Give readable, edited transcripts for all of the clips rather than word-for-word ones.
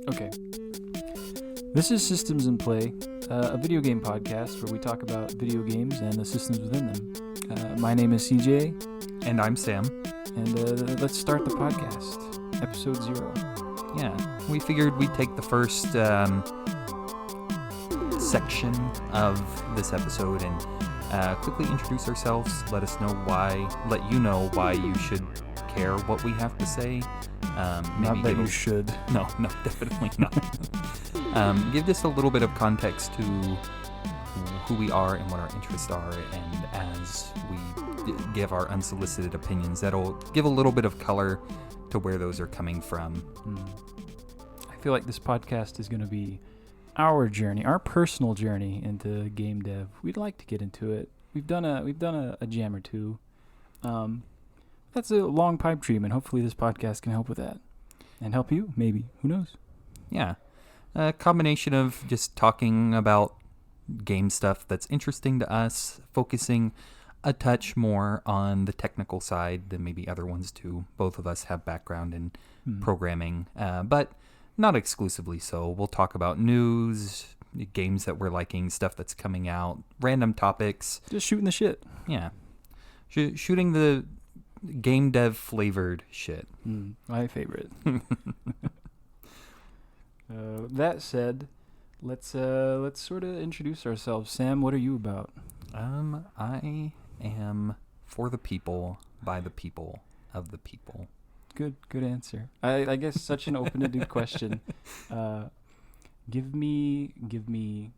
Okay. This is Systems in Play, a video game podcast where we talk about video games and the systems within them. My name is CJ. And I'm Sam. And let's start the podcast. Episode 0. Yeah, we figured we'd take the first section of this episode and quickly introduce ourselves, let you know why you should care what we have to say. Not that you should. No, definitely not. Give just a little bit of context to who we are and what our interests are, and as we give our unsolicited opinions, that'll give a little bit of color to where those are coming from. I feel like this podcast is going to be our journey, our personal journey into game dev. We'd like to get into it. We've done a jam or two. That's a long pipe dream, and hopefully this podcast can help with that. And help you, maybe. Who knows? Yeah. A combination of just talking about game stuff that's interesting to us, focusing a touch more on the technical side than maybe other ones too. Both of us have background in programming, but not exclusively so. We'll talk about news, games that we're liking, stuff that's coming out, random topics. Just shooting the shit. Yeah. Shooting the game dev flavored shit. My favorite. That said, let's sort of introduce ourselves. Sam, what are you about? I am for the people, by the people, of the people. Good answer. I guess such an open-ended question. Give me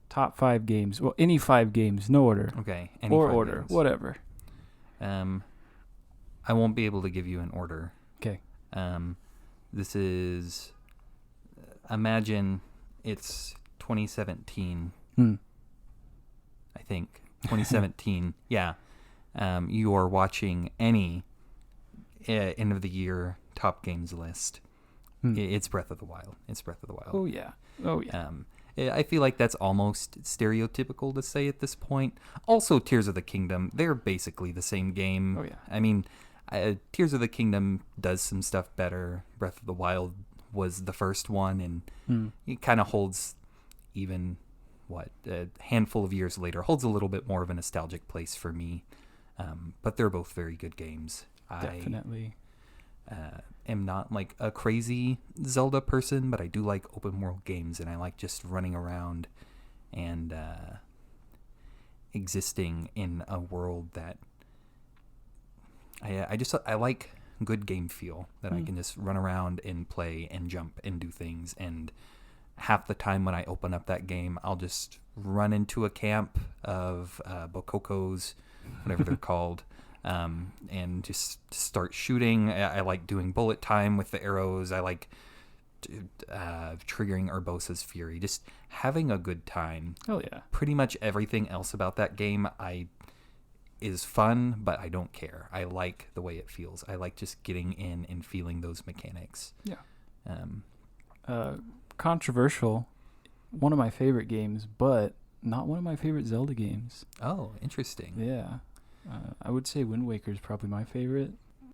top 5 games. Well, any 5 games, no order. Okay. Or order, games. Whatever. I won't be able to give you an order. Okay. This is, imagine it's 2017. I think 2017. Yeah. You are watching any end of the year top games list. It's Breath of the Wild. Oh yeah. I feel like that's almost stereotypical to say at this point. Also, Tears of the Kingdom, they're basically the same game. Oh yeah. I mean, Tears of the Kingdom does some stuff better. Breath of the Wild was the first one, and it kind of holds, even a handful of years later, holds a little bit more of a nostalgic place for me. But they're both very good games. Definitely. I am not like a crazy Zelda person, but I do like open world games, and I like just running around and existing in a world that I like good game feel, that I can just run around and play and jump and do things. And half the time when I open up that game, I'll just run into a camp of Bokokos, whatever they're called, and just start shooting. I like doing bullet time with the arrows. I like triggering Urbosa's Fury, just having a good time. Oh yeah. Pretty much everything else about that game is fun, but I don't care. I like the way it feels. I like just getting in and feeling those mechanics. Yeah. Controversial. One of my favorite games, but not one of my favorite Zelda games. Oh, interesting. Yeah. I would say Wind Waker is probably my favorite.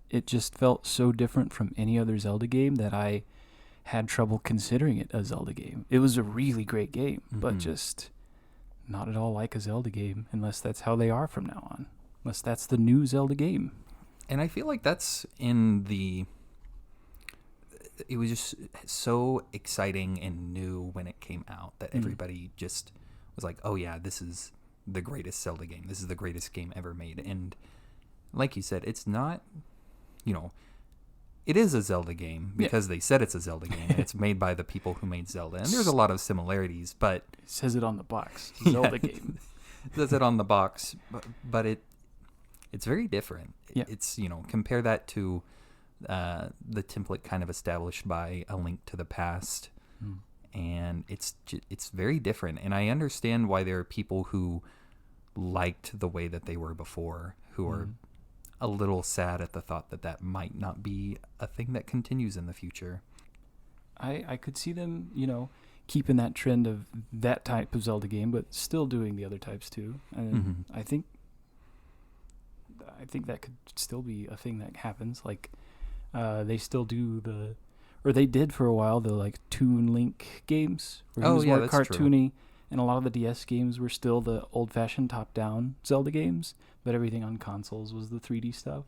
It just felt so different from any other Zelda game that I had trouble considering it a Zelda game. It was a really great game, but just not at all like a Zelda game, unless that's how they are from now on. Unless that's the new Zelda game. And I feel like that's it was just so exciting and new when it came out that everybody just was like, oh yeah, this is the greatest Zelda game. This is the greatest game ever made. And like you said, it's not, it is a Zelda game because they said it's a Zelda game. And it's made by the people who made Zelda. And there's a lot of similarities, but... It says it on the box. Zelda game. It says it on the box, but it's very different. Yeah. It's, compare that to the template kind of established by A Link to the Past. And it's very different. And I understand why there are people who liked the way that they were before, who are a little sad at the thought that might not be a thing that continues in the future. I could see them, keeping that trend of that type of Zelda game, but still doing the other types too. And I think I think that could still be a thing that happens. Like, they still do or they did for a while, the like Toon Link games, where he was more that's cartoony, and a lot of the DS games were still the old-fashioned top-down Zelda games, but everything on consoles was the 3D stuff.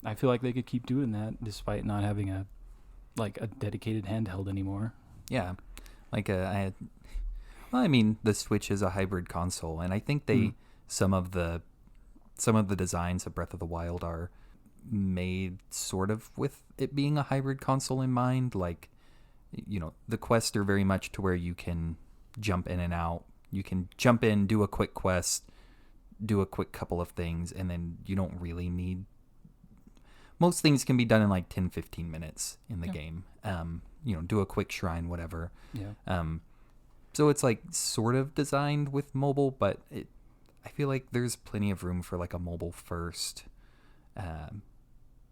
I feel like they could keep doing that despite not having a dedicated handheld anymore. Yeah, like the Switch is a hybrid console, and I think some of the designs of Breath of the Wild are made sort of with it being a hybrid console in mind. Like, the quests are very much to where you can jump in and out. You can jump in, do a quick quest, do a quick couple of things, and then you don't really need... Most things can be done in like 10, 15 minutes in the game. Do a quick shrine, whatever. Yeah. So it's like sort of designed with mobile, but I feel like there's plenty of room for like a mobile first,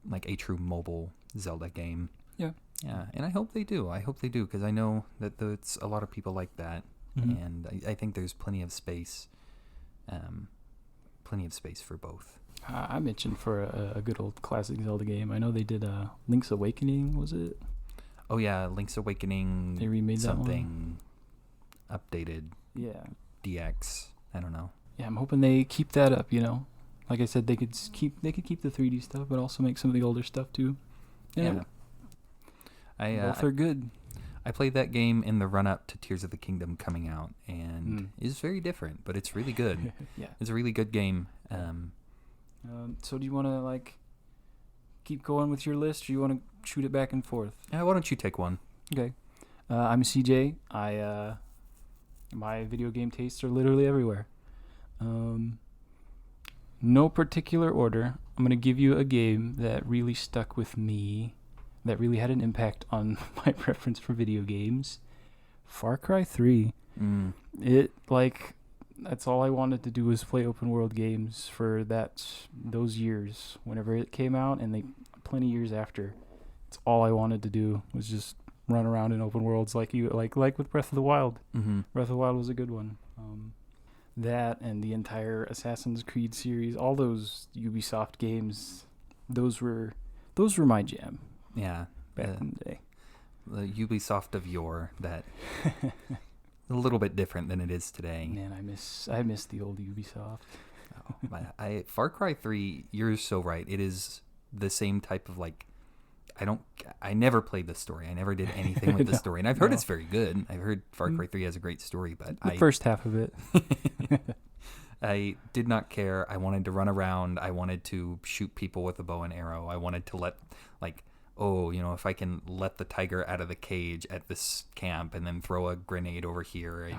like a true mobile Zelda game. Yeah. Yeah, and I hope they do. Because I know that it's a lot of people like that, and I think there's plenty of space for both. I'm itching for a good old classic Zelda game. I know they did Link's Awakening, was it? Oh yeah, Link's Awakening. They remade something updated. Yeah. DX. I don't know. Yeah, I'm hoping they keep that up. Like I said, they could keep the 3D stuff, but also make some of the older stuff too. Yeah. Both are good. I played that game in the run-up to Tears of the Kingdom coming out, and it's very different, but it's really good. Yeah. It's a really good game. So do you want to keep going with your list, or you want to shoot it back and forth? Why don't you take one? Okay. I'm CJ. My video game tastes are literally everywhere. No particular order. I'm going to give you a game that really stuck with me, that really had an impact on my preference for video games. Far Cry 3. That's all I wanted to do was play open world games for those years. Whenever it came out, and plenty years after, it's all I wanted to do was just run around in open worlds like with Breath of the Wild. Mm-hmm. Breath of the Wild was a good one. That and the entire Assassin's Creed series, all those Ubisoft games, those were my jam. Yeah, back in the day. The Ubisoft of yore, that a little bit different than it is today. Man, I miss the old Ubisoft. Far Cry 3, you're so right. It is the same type of I never played the story. I never did anything with the story. And I've heard it's very good. I've heard Far Cry 3 has a great story, but the first half of it. I did not care. I wanted to run around. I wanted to shoot people with a bow and arrow. I wanted to if I can let the tiger out of the cage at this camp and then throw a grenade over here. And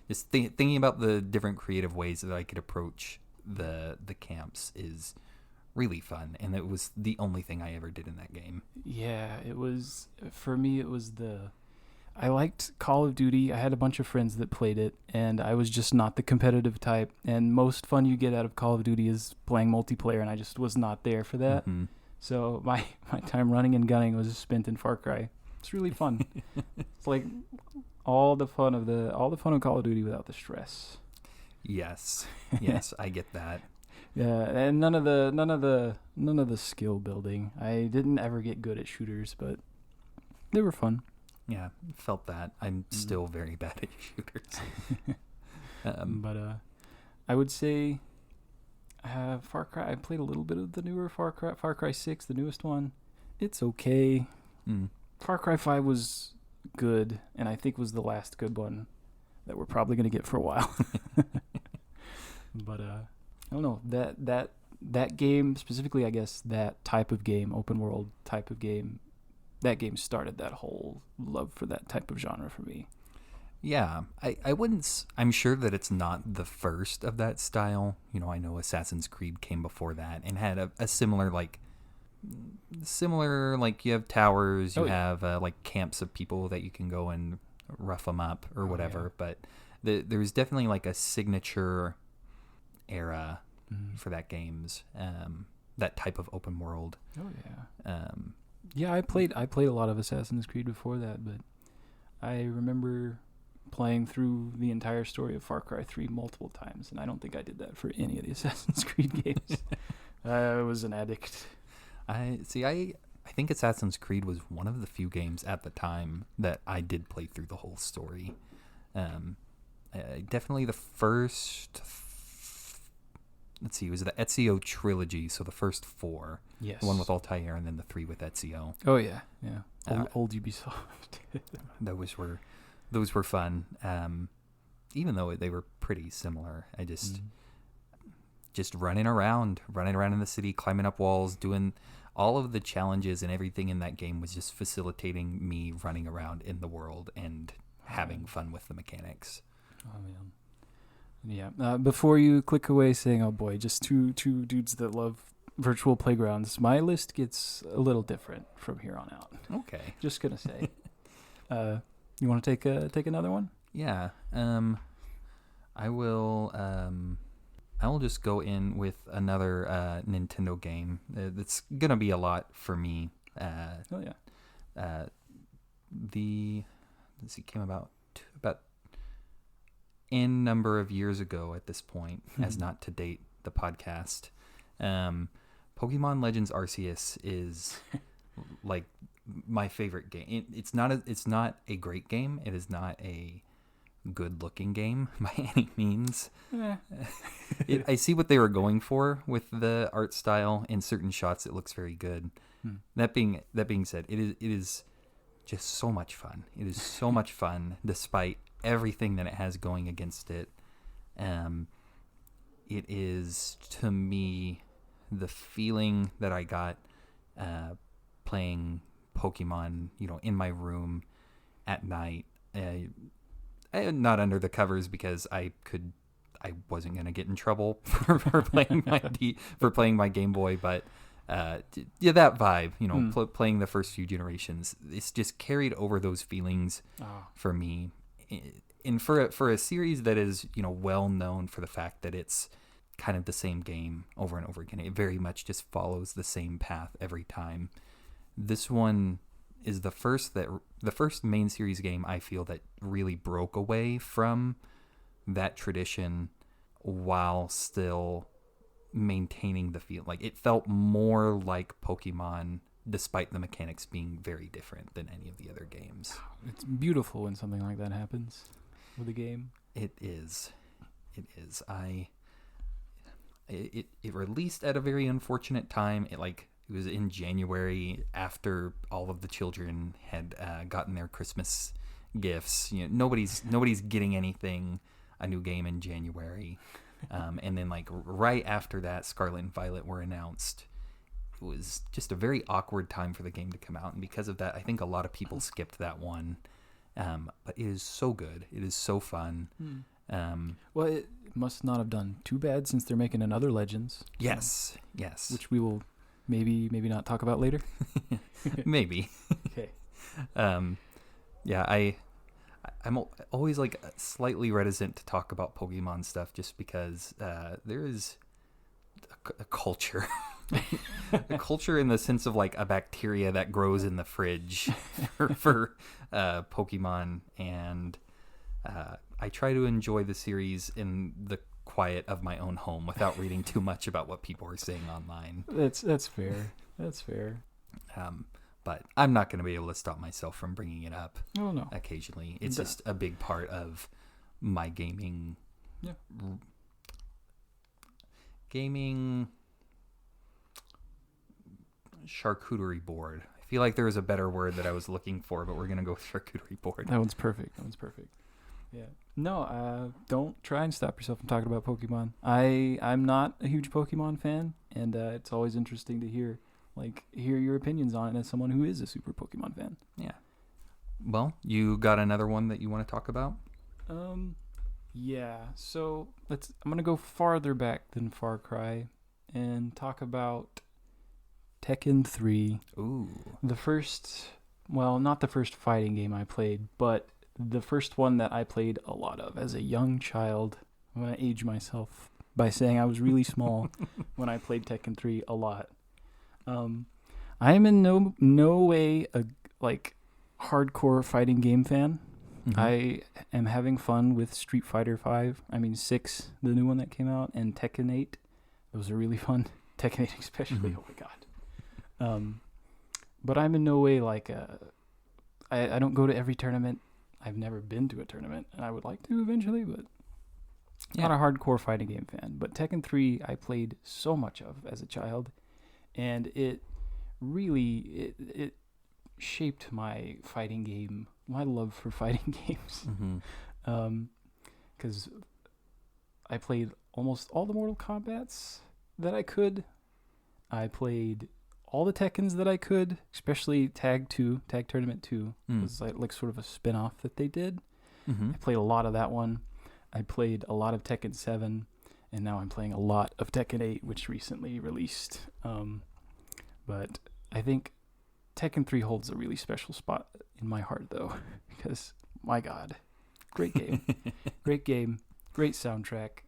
just thinking about the different creative ways that I could approach the camps is really fun, and it was the only thing I ever did in that game. Yeah, it was, for me, I liked Call of Duty. I had a bunch of friends that played it, and I was just not the competitive type, and most fun you get out of Call of Duty is playing multiplayer, and I just was not there for that. Mm-hmm. So my time running and gunning was spent in Far Cry. It's really fun. It's like all the fun of Call of Duty without the stress. Yes, I get that. Yeah, and none of the skill building. I didn't ever get good at shooters, but they were fun. Yeah, felt that. I'm still very bad at shooters. But I would say Far Cry. I played a little bit of the newer Far Cry 6, the newest one. It's okay. Far Cry 5 was good, and I think was the last good one that we're probably going to get for a while. But I don't know, that game specifically, I guess that type of game, open world type of game, that game started that whole love for that type of genre for me. Yeah, I wouldn't. I'm sure that it's not the first of that style. I know Assassin's Creed came before that and had a similar you have towers, you have camps of people that you can go and rough them up or whatever. Yeah. But there's definitely a signature era for that games, that type of open world. Oh yeah. Yeah, I played a lot of Assassin's Creed before that, but I remember playing through the entire story of Far Cry 3 multiple times, and I don't think I did that for any of the Assassin's Creed games. I was an addict. I think Assassin's Creed was one of the few games at the time that I did play through the whole story. Definitely the first. Let's see, it was the Ezio trilogy, so the first 4. Yes. The one with Altair and then the 3 with Ezio. Oh yeah. Old Ubisoft. Those were fun. Even though they were pretty similar. I just running around in the city, climbing up walls, doing all of the challenges, and everything in that game was just facilitating me running around in the world and having fun with the mechanics. Oh man. Yeah. Before you click away saying, "Oh boy, just two dudes that love virtual playgrounds," my list gets a little different from here on out. Okay. Just gonna say. You want to take another one? Yeah. I will. I will just go in with another Nintendo game. It's gonna be a lot for me. Oh yeah. Came about N number of years ago at this point, as not to date the podcast. Pokemon Legends Arceus is like my favorite game. It's not a great game. It is not a good looking game by any means. I see what they were going for with the art style. In certain shots it looks very good. That being said, it is just so much fun. It is so much fun despite everything that it has going against it. It is, to me, the feeling that I got playing Pokemon, in my room at night. Not under the covers, because I wasn't gonna get in trouble for playing my Game Boy, but that vibe, playing the first few generations, it's just carried over those feelings for me. And for a series that is well known for the fact that it's kind of the same game over and over again, it very much just follows the same path every time. This one is the first main series game I feel that really broke away from that tradition while still maintaining the feel. Like, it felt more like Pokemon despite the mechanics being very different than any of the other games. It's beautiful when something like that happens with a game. It is. It released at a very unfortunate time. It was in January after all of the children had gotten their Christmas gifts. Nobody's getting a new game in January. And then right after that, Scarlet and Violet were announced. It was just a very awkward time for the game to come out, and because of that, I think a lot of people skipped that one. But it is so good. It is so fun. Well, it must not have done too bad, since they're making another Legends. Yes. Which we will maybe not talk about later. Maybe. Okay. Yeah, I'm always slightly reticent to talk about Pokemon stuff, just because there is a culture. A culture in the sense of a bacteria that grows in the fridge for Pokemon, and I try to enjoy the series in the quiet of my own home without reading too much about what people are saying online. That's fair. That's fair. But I'm not going to be able to stop myself from bringing it up. Oh no. Occasionally, it's just a big part of my gaming. Yeah. Gaming charcuterie board. I feel like there was a better word that I was looking for, but we're gonna go with charcuterie board. That one's perfect. Yeah. No, don't try and stop yourself from talking about Pokemon. I'm not a huge Pokemon fan, and it's always interesting to hear your opinions on it as someone who is a super Pokemon fan. Yeah. Well, you got another one that you want to talk about? Yeah. So I'm gonna go farther back than Far Cry and talk about Tekken 3. Ooh. Not the first fighting game I played, but the first one that I played a lot of as a young child. I'm going to age myself by saying I was really small when I played Tekken 3 a lot. I am in no way a hardcore fighting game fan. Mm-hmm. I am having fun with Street Fighter 6, the new one that came out, and Tekken 8. Those are really fun. Tekken 8 especially. Mhm. Oh my god. But I'm in no way like I don't go to every tournament. I've never been to a tournament, and I would like to eventually, but not a hardcore fighting game fan. But Tekken 3 I played so much of as a child, and it really it shaped my fighting game, my love for fighting games. Mm-hmm. Because I played almost all the Mortal Kombats that I could. I played all the Tekkens that I could, especially Tag Tournament 2. It was like sort of a spin-off that they did. Mm-hmm. I played a lot of that one. I played a lot of Tekken 7, and now I'm playing a lot of Tekken 8, which recently released. But I think Tekken 3 holds a really special spot in my heart, though, because, my God, great game. Great game, great soundtrack.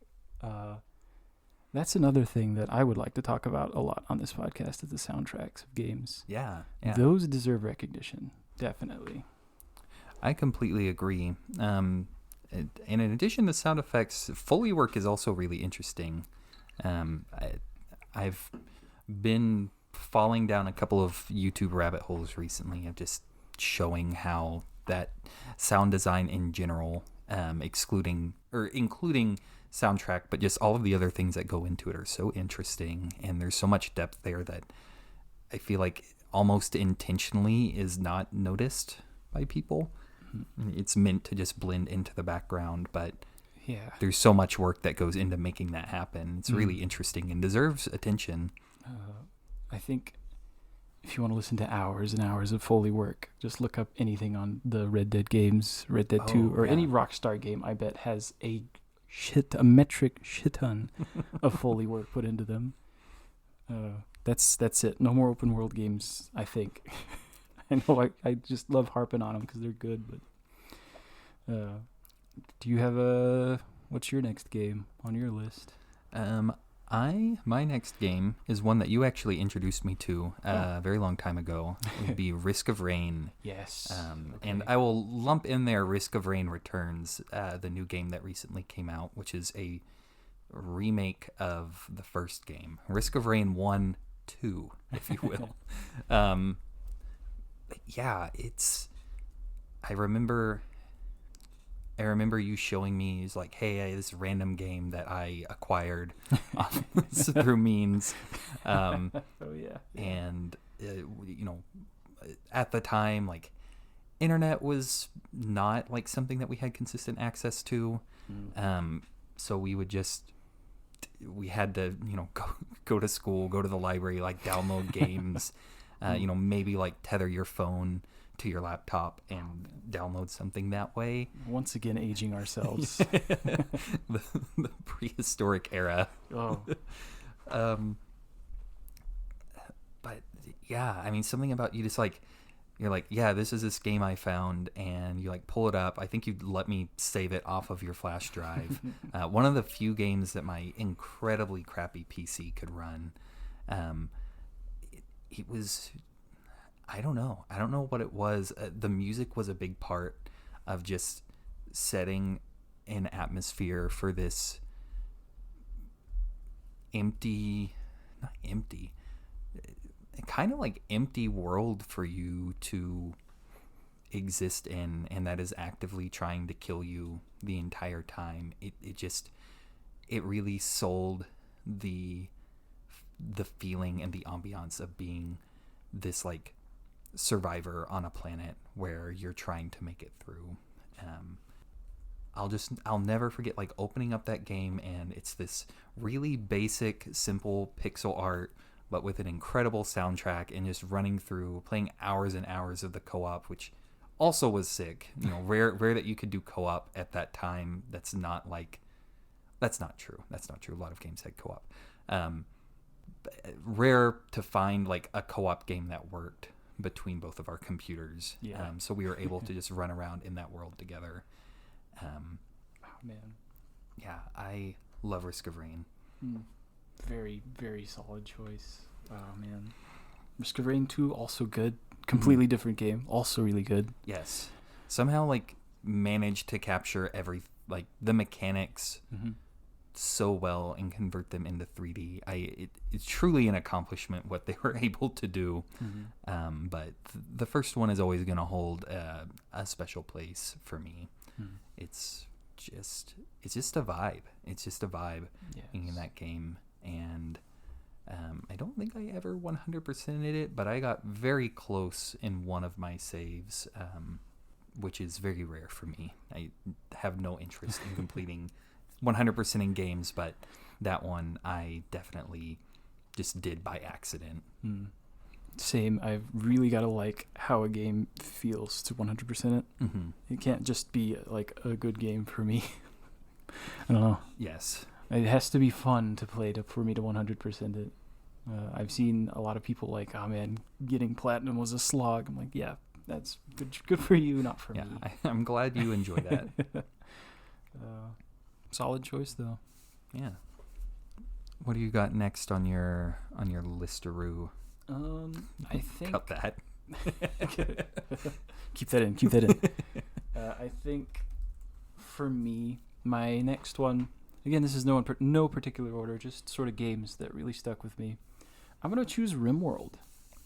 That's another thing that I would like to talk about a lot on this podcast is the soundtracks of games. Yeah. Those deserve recognition, definitely. I completely agree. And in addition to sound effects, Foley work is also really interesting. I've been falling down a couple of YouTube rabbit holes recently of just showing how that sound design in general, including soundtrack, but just all of the other things that go into it are so interesting, and there's so much depth there that I feel like almost intentionally is not noticed by people. It's meant to just blend into the background, but there's so much work that goes into making that happen. It's really interesting and deserves attention. I think if you want to listen to hours and hours of Foley work, just look up anything on the Red Dead games, Red Dead 2, or any Rockstar game, I bet has a metric shit ton of Foley work put into them. That's it. No more open world games, I think. I know I just love harping on them because they're good, but do you have what's your next game on your list? My next game is one that you actually introduced me to a very long time ago. It would be Risk of Rain. Yes. And I will lump in there Risk of Rain Returns, the new game that recently came out, which is a remake of the first game. Risk of Rain 1, 2, if you will. I remember you showing me, it's like, hey, this random game that I acquired through means. Oh, yeah. And, at the time, like, internet was not, like, something that we had consistent access to. So we had to, go to school, go to the library, like, download games, maybe, like, tether your phone to your laptop and download something that way. Once again, aging ourselves. the prehistoric era. Oh. But yeah, I mean, something about you just like, you're like, yeah, this is this game I found, and you like pull it up. I think you'd let me save it off of your flash drive. One of the few games that my incredibly crappy PC could run. It was, I don't know what it was. The music was a big part of just setting an atmosphere for this kind of like empty world for you to exist in, and that is actively trying to kill you the entire time. It really sold the feeling and the ambiance of being this like survivor on a planet where you're trying to make it through. I'll never forget like opening up that game, and it's this really basic, simple pixel art, but with an incredible soundtrack, and just running through, playing hours and hours of the co-op, which also was sick. Rare that you could do co-op at that time. That's not true. A lot of games had co-op. Rare to find like a co-op game that worked between both of our computers. Yeah. So we were able to just run around in that world together. Oh, man. Yeah, I love Risk of Rain. Very, very solid choice. Oh, man. Risk of Rain 2, also good. Completely different game. Also really good. Yes. Somehow, like, managed to capture the mechanics so well and convert them into 3D. It's truly an accomplishment what they were able to do. But the first one is always going to hold a special place for me. It's just a vibe. It's just a vibe in that game. And I don't think I ever 100%ed it, but I got very close in one of my saves, which is very rare for me. I have no interest in completing 100% in games, but that one I definitely just did by accident. Same. I've really got to like how a game feels to 100% it. It can't just be like a good game for me. I don't know. Yes. It has to be fun to play for me to 100% it. I've seen a lot of people like, oh man, getting platinum was a slog. I'm like, yeah, that's good for you, not for me. I'm glad you enjoy that. Solid choice though. Yeah. What do you got next on your listaroo? I think cut that. Keep that in. I think for me, my next one. Again, this is no particular order, just sort of games that really stuck with me. I'm gonna choose RimWorld.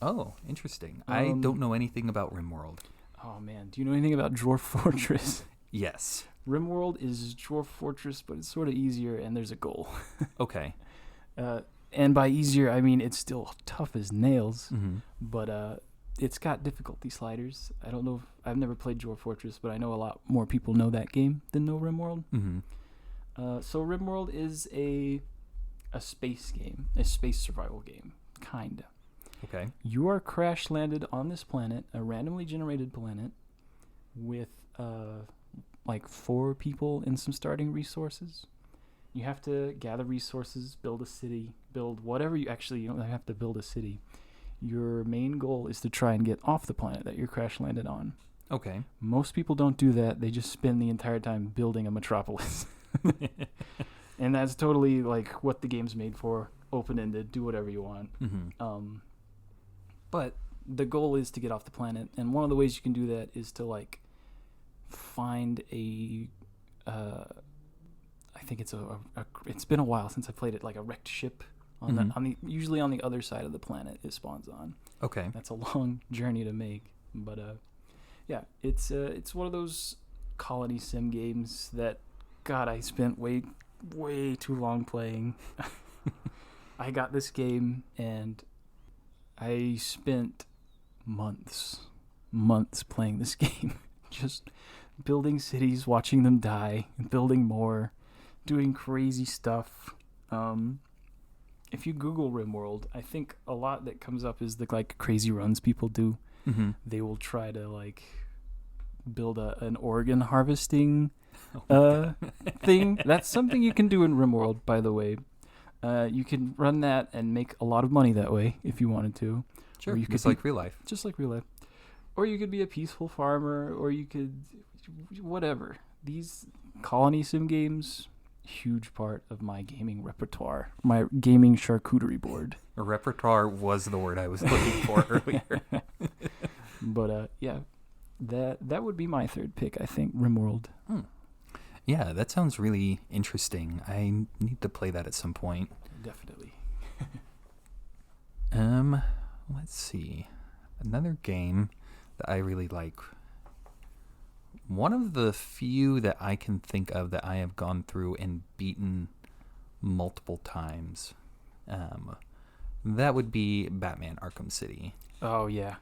Oh, interesting. I don't know anything about RimWorld. Oh man, do you know anything about Dwarf Fortress? Yes. RimWorld is Dwarf Fortress, but it's sort of easier, and there's a goal. Okay. And by easier, I mean it's still tough as nails, but it's got difficulty sliders. I don't know. I've never played Dwarf Fortress, but I know a lot more people know that game than know RimWorld. So RimWorld is a space game, a space survival game, kinda. Okay. You are crash landed on this planet, a randomly generated planet, with like 4 people and some starting resources. You have to gather resources, build a city, build whatever you don't have to build a city. Your main goal is to try and get off the planet that you're crash landed on. Okay. Most people don't do that. They just spend the entire time building a metropolis. And that's totally like what the game's made for. Open-ended, do whatever you want. But the goal is to get off the planet, and one of the ways you can do that is to like find a I think it's it's been a while since I played it, like a wrecked ship on usually on the other side of the planet it spawns on. Okay. That's a long journey to make, but yeah, it's one of those colony sim games that God, I spent way too long playing. I got this game and I spent months playing this game, just building cities, watching them die, and building more, doing crazy stuff. If you Google RimWorld, I think a lot that comes up is the like crazy runs people do. They will try to like build an organ harvesting thing. That's something you can do in RimWorld, by the way. You can run that and make a lot of money that way if you wanted to. Sure, just like real life. Just like real life. Or you could be a peaceful farmer, or you could whatever. These colony sim games, huge part of my gaming repertoire, my gaming charcuterie board. A repertoire was the word I was looking for earlier. But yeah, that would be my third pick, I think, RimWorld. Yeah, that sounds really interesting. I need to play that at some point. Definitely. Let's see. Another game that I really like. One of the few that I can think of that I have gone through and beaten multiple times. That would be Batman Arkham City. Oh, yeah.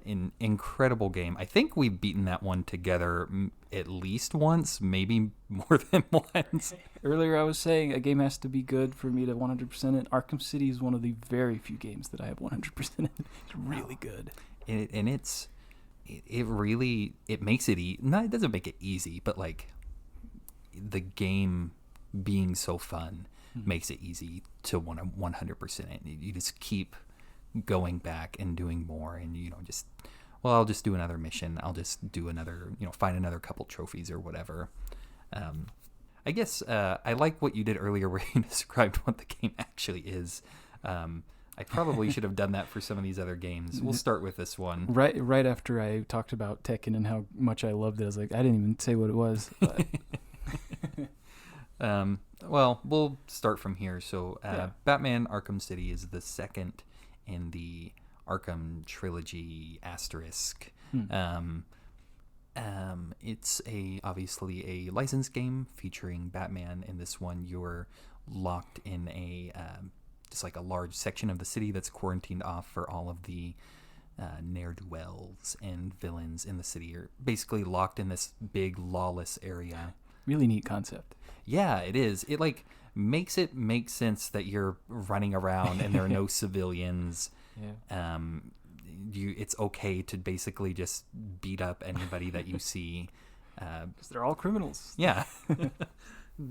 An incredible game. I think we've beaten that one together at least once, maybe more than once. Earlier I was saying a game has to be good for me to 100% it. Arkham City is one of the very few games that I have 100% it. It's really good. And it really makes it it doesn't make it easy, but like the game being so fun makes it easy to 100% it. You just keep going back and doing more, and I'll just do another mission, I'll just do another, find another couple trophies or whatever. I guess I like what you did earlier where you described what the game actually is. I probably should have done that for some of these other games. We'll start with this one. Right after I talked about Tekken and how much I loved it, I was like, I didn't even say what it was. But Well, we'll start from here. So, Yeah. Batman Arkham City is the second in the Arkham trilogy asterisk. Hmm. It's obviously a licensed game featuring Batman. In this one, you're locked in just like a large section of the city that's quarantined off for all of the ne'er-do-wells and villains in the city. You're basically locked in this big lawless area. Really neat concept. Yeah, it is. It like makes it make sense that you're running around and there are no civilians. Yeah. It's okay to basically just beat up anybody that you see. Because they're all criminals. Yeah.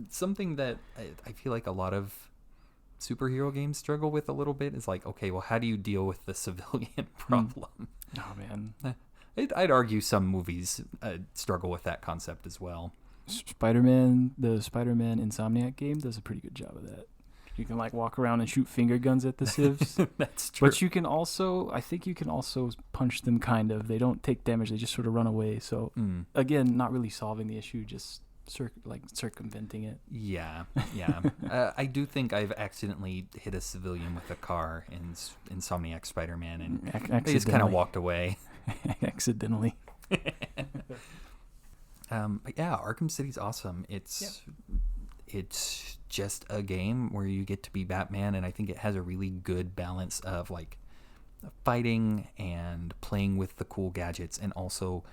Something that I feel like a lot of superhero games struggle with a little bit is like, okay, well, how do you deal with the civilian problem? Oh, man. I'd argue some movies struggle with that concept as well. The Spider-Man Insomniac game does a pretty good job of that. You can like walk around and shoot finger guns at the civs. That's true. But I think you can also punch them kind of. They don't take damage, they just sort of run away. So again, not really solving the issue, just circumventing it. Yeah. I do think I've accidentally hit a civilian with a car in Insomniac Spider-Man, and they just kind of walked away. Accidentally. But yeah, Arkham City's awesome. It's just a game where you get to be Batman, and I think it has a really good balance of like fighting and playing with the cool gadgets, and also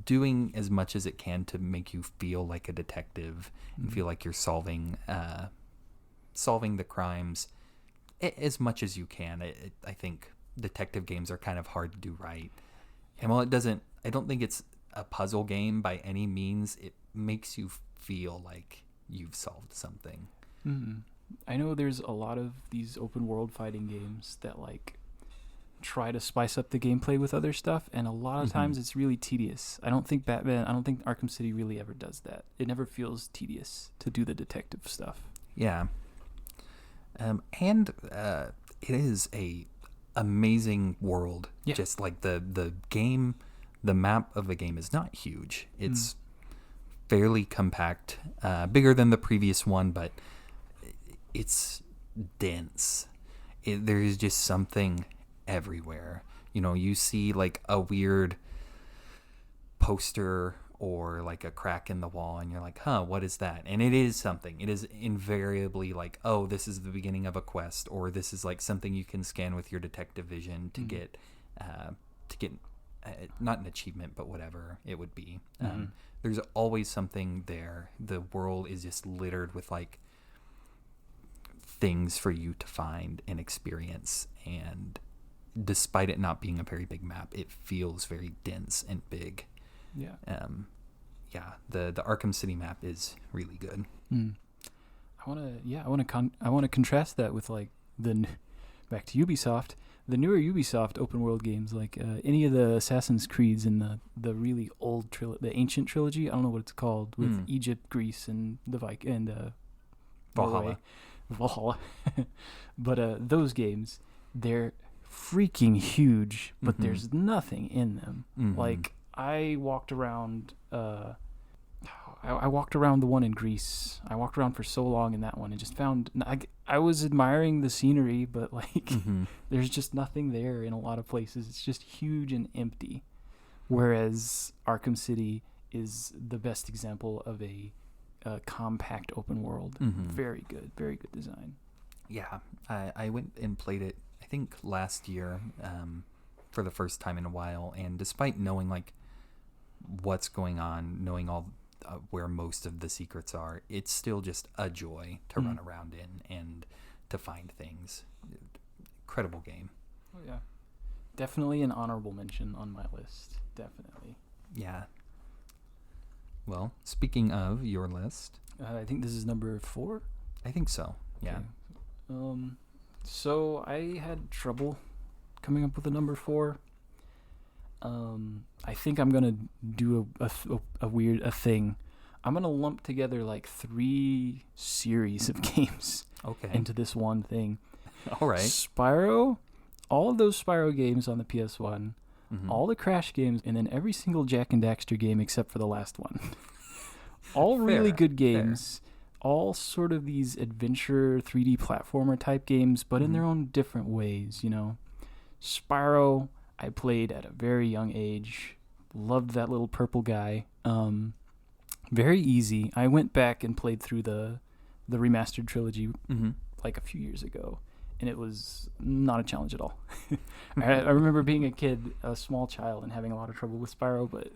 doing as much as it can to make you feel like a detective and feel like you're solving the crimes as much as you can. I think detective games are kind of hard to do right. And while I don't think it's a puzzle game by any means, it makes you feel like you've solved something. I know there's a lot of these open world fighting games that like try to spice up the gameplay with other stuff, and a lot of times it's really tedious. I don't think Arkham City really ever does that. It never feels tedious to do the detective stuff. Yeah. And it is a amazing world. Yeah. Just like the game, the map of the game is not huge. It's fairly compact, bigger than the previous one, but it's dense. There's just something everywhere. You know, you see like a weird poster or like a crack in the wall, and you're like, what is that? And it is something. It is invariably like, oh, this is the beginning of a quest, or this is like something you can scan with your detective vision to get not an achievement, but whatever it would be. There's always something there. The world is just littered with like things for you to find and experience, and despite it not being a very big map, it feels very dense and big. Yeah. The Arkham City map is really good. I want to contrast that with like back to Ubisoft, the newer Ubisoft open world games, like any of the Assassin's Creeds in the really old the ancient trilogy. I don't know what it's called, with Egypt, Greece, and Valhalla. Valhalla. But those games, they're freaking huge, but there's nothing in them. Like I walked around I walked around the one in Greece. I walked around for so long in that one and just found I was admiring the scenery, but like there's just nothing there in a lot of places. It's just huge and empty. Whereas Arkham City is the best example of a compact open world. Very good design. Yeah, I went and played it, I think last year, for the first time in a while, and despite knowing like what's going on, knowing all where most of the secrets are, it's still just a joy to run around in and to find things. Incredible game. Oh yeah, definitely an honorable mention on my list. Definitely. Yeah. Well, speaking of your list, I think this is number 4. I think so. Yeah. Okay. So I had trouble coming up with a number 4. I think I'm gonna do a weird thing. I'm gonna lump together like 3 series of games into this one thing. All right. Spyro, all of those Spyro games on the PS1, all the Crash games, and then every single Jak and Daxter game except for the last one. All really good games. all sort of these adventure 3D platformer type games, but in their own different ways, you know. Spyro, I played at a very young age. Loved that little purple guy. Very easy. I went back and played through the remastered trilogy like a few years ago, and it was not a challenge at all. I remember being a kid, a small child, and having a lot of trouble with Spyro, but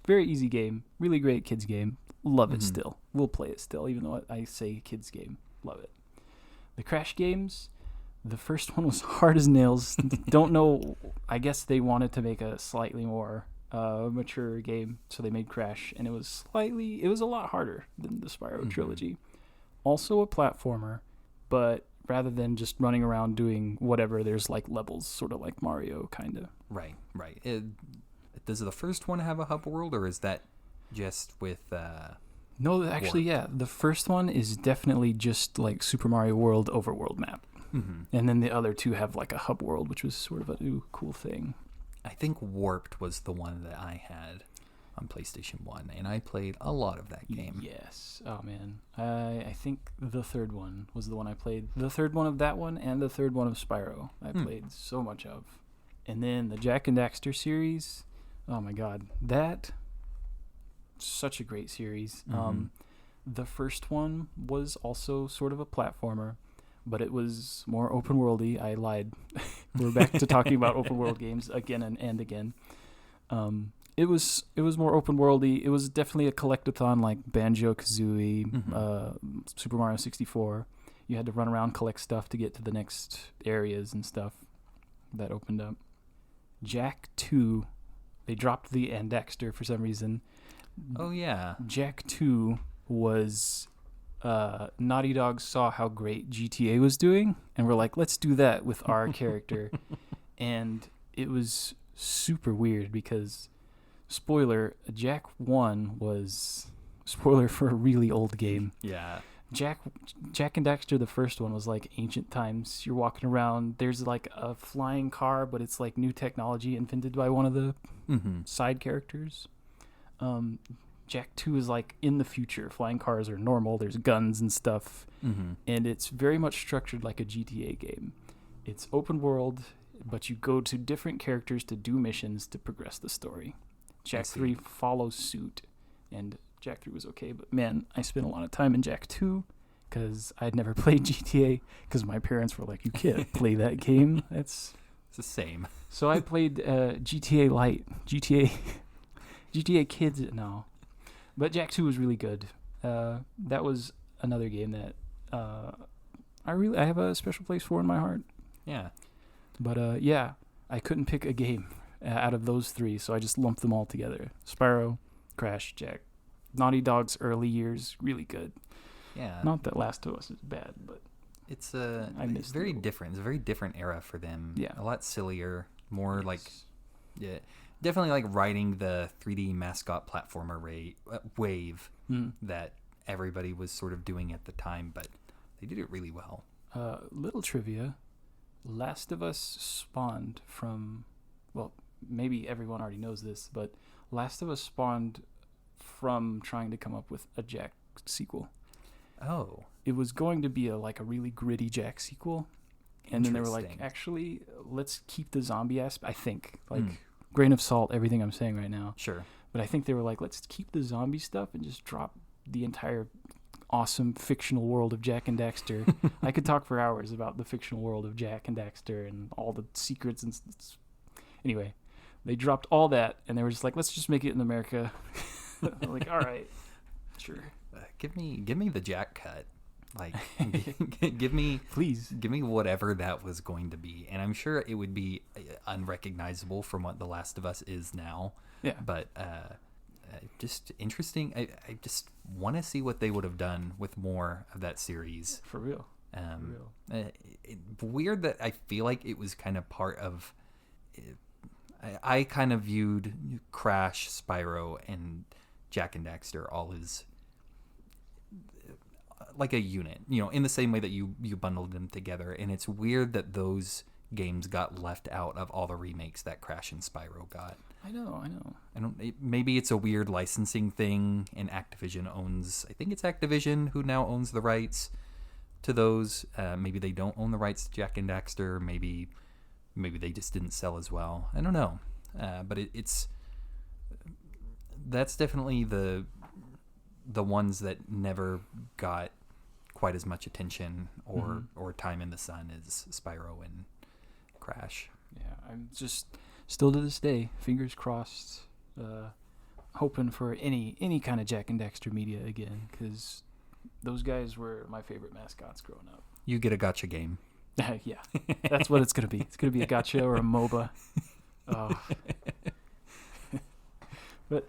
very easy game. Really great kids game. Love it still. We'll play it still, even though I say kids game. Love it. The Crash games, the first one was hard as nails. Don't know. I guess they wanted to make a slightly more mature game, so they made Crash, and it was a lot harder than the Spyro trilogy. Also a platformer, but rather than just running around doing whatever, there's like levels, sort of like Mario, kind of. Right. Does the first one have a hub world, or is that just with No, actually, yeah. The first one is definitely just like Super Mario World overworld map. And then the other two have like a hub world, which was sort of a new cool thing. I think Warped was the one that I had on PlayStation 1, and I played a lot of that game. Yes. Oh, man. I think the third one was the one I played. The third one of that one and the third one of Spyro I played so much of. And then the Jak and Daxter series. Oh, my God. That, such a great series. The first one was also sort of a platformer, but it was more open worldy. I lied. We're back to talking about open world games again and again. It was more open worldy. It was definitely a collectathon like Banjo-Kazooie, Super Mario 64. You had to run around, collect stuff to get to the next areas and stuff that opened up. Jak 2, they dropped the and Daxter for some reason. Oh yeah. Jak 2 was Naughty Dog saw how great GTA was doing, and we're like, let's do that with our character. And it was super weird because, spoiler, Jak 1 was, spoiler for a really old game. Yeah. Jak and Daxter, the first one, was like ancient times. You're walking around, there's like a flying car, but it's like new technology invented by one of the side characters. Jak 2 is like in the future. Flying cars are normal. There's guns and stuff. And it's very much structured like a GTA game. It's open world, but you go to different characters to do missions to progress the story. Jak 3 follows suit, and Jak 3 was okay, but man, I spent a lot of time in Jak 2 because I'd never played GTA because my parents were like, you can't play that game. It's the same. So I played GTA Lite, GTA Kids, no. But Jak 2 was really good. That was another game that I have a special place for in my heart. Yeah. But yeah, I couldn't pick a game out of those three, so I just lumped them all together. Spyro, Crash, Jak. Naughty Dog's early years, really good. Yeah. Not that Last of Us is bad, but it's very different. It's a very different era for them. Yeah. A lot sillier, more like, yeah, definitely like riding the 3D mascot platformer wave that everybody was sort of doing at the time, but they did it really well. Little trivia, Last of Us spawned from, well, maybe everyone already knows this, but Last of Us spawned from trying to come up with a Jak sequel. Oh. It was going to be a really gritty Jak sequel, and then they were like, actually, let's keep the zombie aspect. I think, grain of salt, everything I'm saying right now. Sure. But I think they were like, let's keep the zombie stuff and just drop the entire awesome fictional world of Jak and Daxter. I could talk for hours about the fictional world of Jak and Daxter and all the secrets and anyway, they dropped all that and they were just like, let's just make it in America. I'm like, all right, sure. Give me the Jak cut. Like, give me whatever that was going to be, and I'm sure it would be unrecognizable from what The Last of Us is now. Yeah. But just interesting. I just want to see what they would have done with more of that series. For real. Weird that I feel like it was kind of part of. I kind of viewed Crash, Spyro, and Jak and Daxter all as like a unit, in the same way that you bundled them together. And it's weird that those games got left out of all the remakes that Crash and Spyro got. I know. Maybe it's a weird licensing thing, and Activision owns. I think it's Activision who now owns the rights to those. Maybe they don't own the rights to Jak and Daxter. Maybe they just didn't sell as well. I don't know. But it's that's definitely the ones that never got quite as much attention or time in the sun as Spyro and Crash. Yeah, I'm just still to this day, fingers crossed, hoping for any kind of Jak and Daxter media again, because those guys were my favorite mascots growing up. You get a gotcha game. Yeah, that's what it's gonna be. It's gonna be a gotcha or a MOBA. But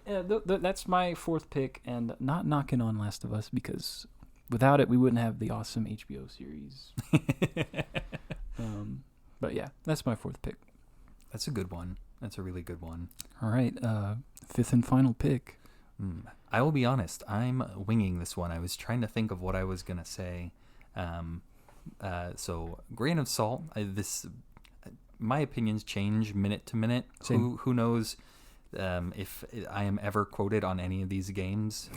that's my fourth pick, and not knocking on Last of Us, because without it we wouldn't have the awesome HBO series. But yeah, that's my fourth pick. That's a good one. That's a really good one. All right, fifth and final pick. I will be honest. I'm winging this one. I was trying to think of what I was gonna say. So grain of salt. My opinions change minute to minute. Same. Who knows if I am ever quoted on any of these games?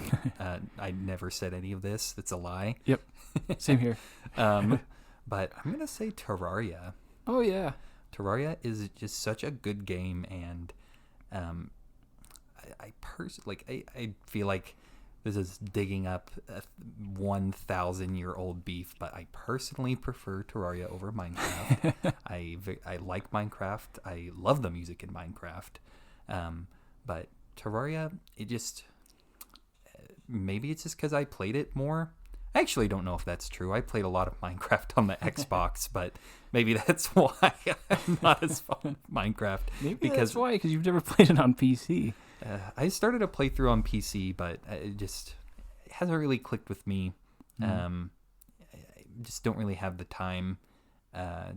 I never said any of this. That's a lie. Yep. Same here. But I'm gonna say Terraria. Oh yeah. Terraria is just such a good game, and I feel like this is digging up a 1,000-year-old beef, but I personally prefer Terraria over Minecraft. I like Minecraft. I love the music in Minecraft, but Terraria, maybe it's just because I played it more. I actually don't know if that's true. I played a lot of Minecraft on the Xbox, but maybe that's why I'm not as fond of Minecraft. Maybe that's why, because you've never played it on PC. I started a playthrough on PC, but it hasn't really clicked with me. I just don't really have the time. I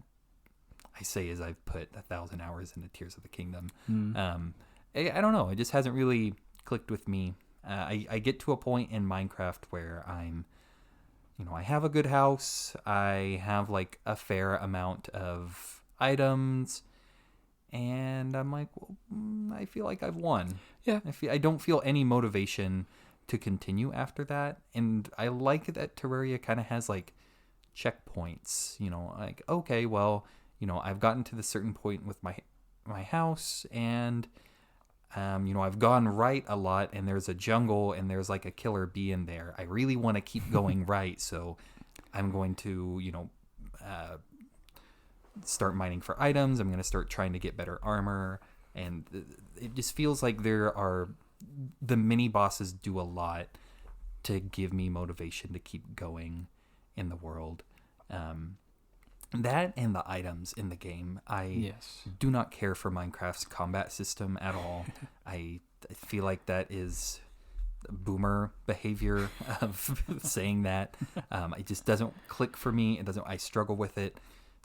say as I've put 1,000 hours into Tears of the Kingdom. I don't know. It just hasn't really clicked with me. I get to a point in Minecraft where I have a good house. I have like a fair amount of items, and I'm like, well, I feel like I've won. Yeah. I don't feel any motivation to continue after that. And I like that Terraria kind of has like checkpoints, like, okay, well, I've gotten to this certain point with my house, and I've gone right a lot, and there's a jungle, and there's like a killer bee in there. I really want to keep going right, so I'm going to, start mining for items. I'm going to start trying to get better armor, and it just feels like the mini bosses do a lot to give me motivation to keep going in the world. That and the items in the game. I do not care for Minecraft's combat system at all. I feel like that is boomer behavior of saying that. It just doesn't click for me. I struggle with it.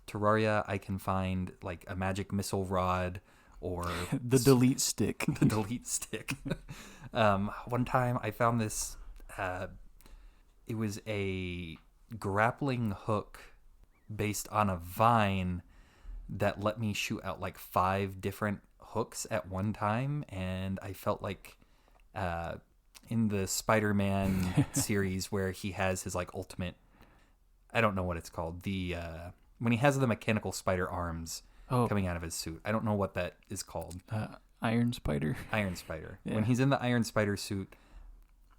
Terraria, I can find like a magic missile rod or the delete stick. The delete stick. One time I found this. It was a grappling hook based on a vine that let me shoot out like 5 different hooks at one time, and I felt like in the Spider-Man series where he has his like ultimate, I don't know what it's called, when he has the mechanical spider arms coming out of his suit. I don't know what that is called. Iron Spider. Iron Spider. Yeah. When he's in the Iron Spider suit,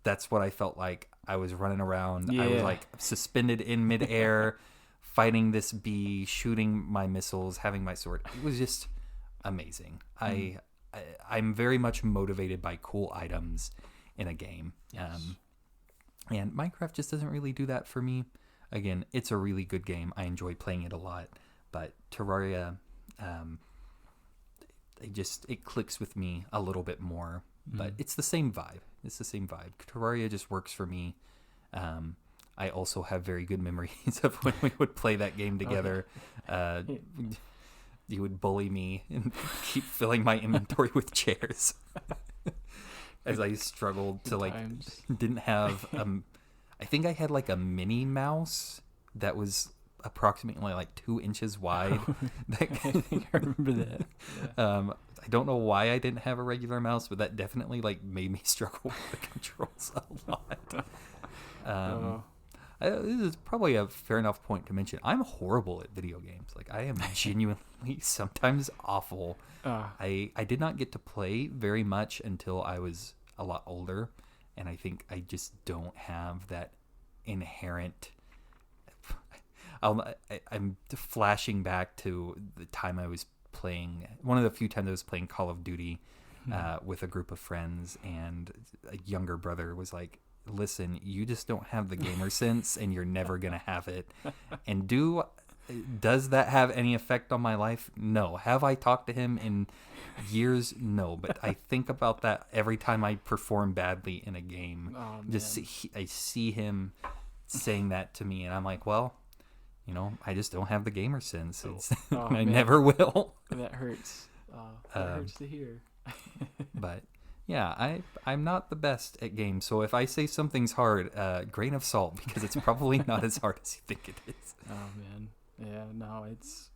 that's what I felt like. I was running around. Yeah. I was like suspended in midair, fighting this bee, shooting my missiles, having my sword. It was just amazing. I'm very much motivated by cool items in a game. Yes. And Minecraft just doesn't really do that for me. Again, it's a really good game. I enjoy playing it a lot. But Terraria, it clicks with me a little bit more. But it's the same vibe. Terraria just works for me. I also have very good memories of when we would play that game together. You would bully me and keep filling my inventory with chairs as I struggled to didn't have I think I had like a mini mouse that was approximately like 2 inches wide. I think I remember that. Yeah. I don't know why I didn't have a regular mouse, but that definitely like made me struggle with the controls a lot. This is probably a fair enough point to mention. I'm horrible at video games. Like, I am genuinely sometimes awful. I did not get to play very much until I was a lot older, and I think I just don't have that inherent. I'm flashing back to the time I was playing. One of the few times I was playing Call of Duty with a group of friends, and a younger brother was like, listen, you just don't have the gamer sense, and you're never going to have it. And does that have any effect on my life? No. Have I talked to him in years? No. But I think about that every time I perform badly in a game. I see him saying that to me, and I'm like, well, I just don't have the gamer sense. I never will. That hurts. That hurts to hear. But yeah, I'm not the best at games, so if I say something's hard, grain of salt, because it's probably not as hard as you think it is. Oh man, yeah, no, it's.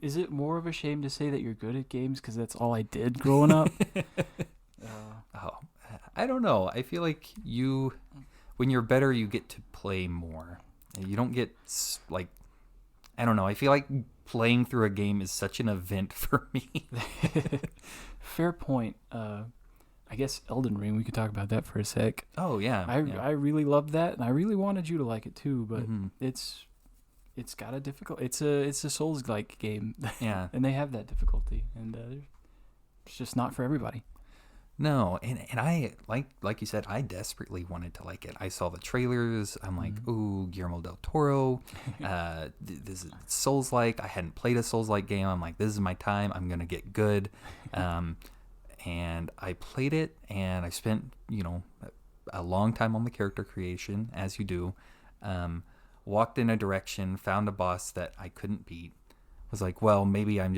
Is it more of a shame to say that you're good at games because that's all I did growing up? I don't know. I feel like when you're better, you get to play more. You don't get like, I don't know. I feel like playing through a game is such an event for me. Fair point. I guess Elden Ring, we could talk about that for a sec. Oh yeah. I really loved that, and I really wanted you to like it too, but it's got a difficult. It's a Souls-like game. Yeah. And they have that difficulty, and it's just not for everybody. No, and I like you said, I desperately wanted to like it. I saw the trailers. I'm like, ooh, Guillermo del Toro. This is Souls-like. I hadn't played a Souls-like game. I'm like, this is my time. I'm gonna get good. And I played it, and I spent a long time on the character creation, as you do. Walked in a direction, found a boss that I couldn't beat. Was like, well, maybe I'm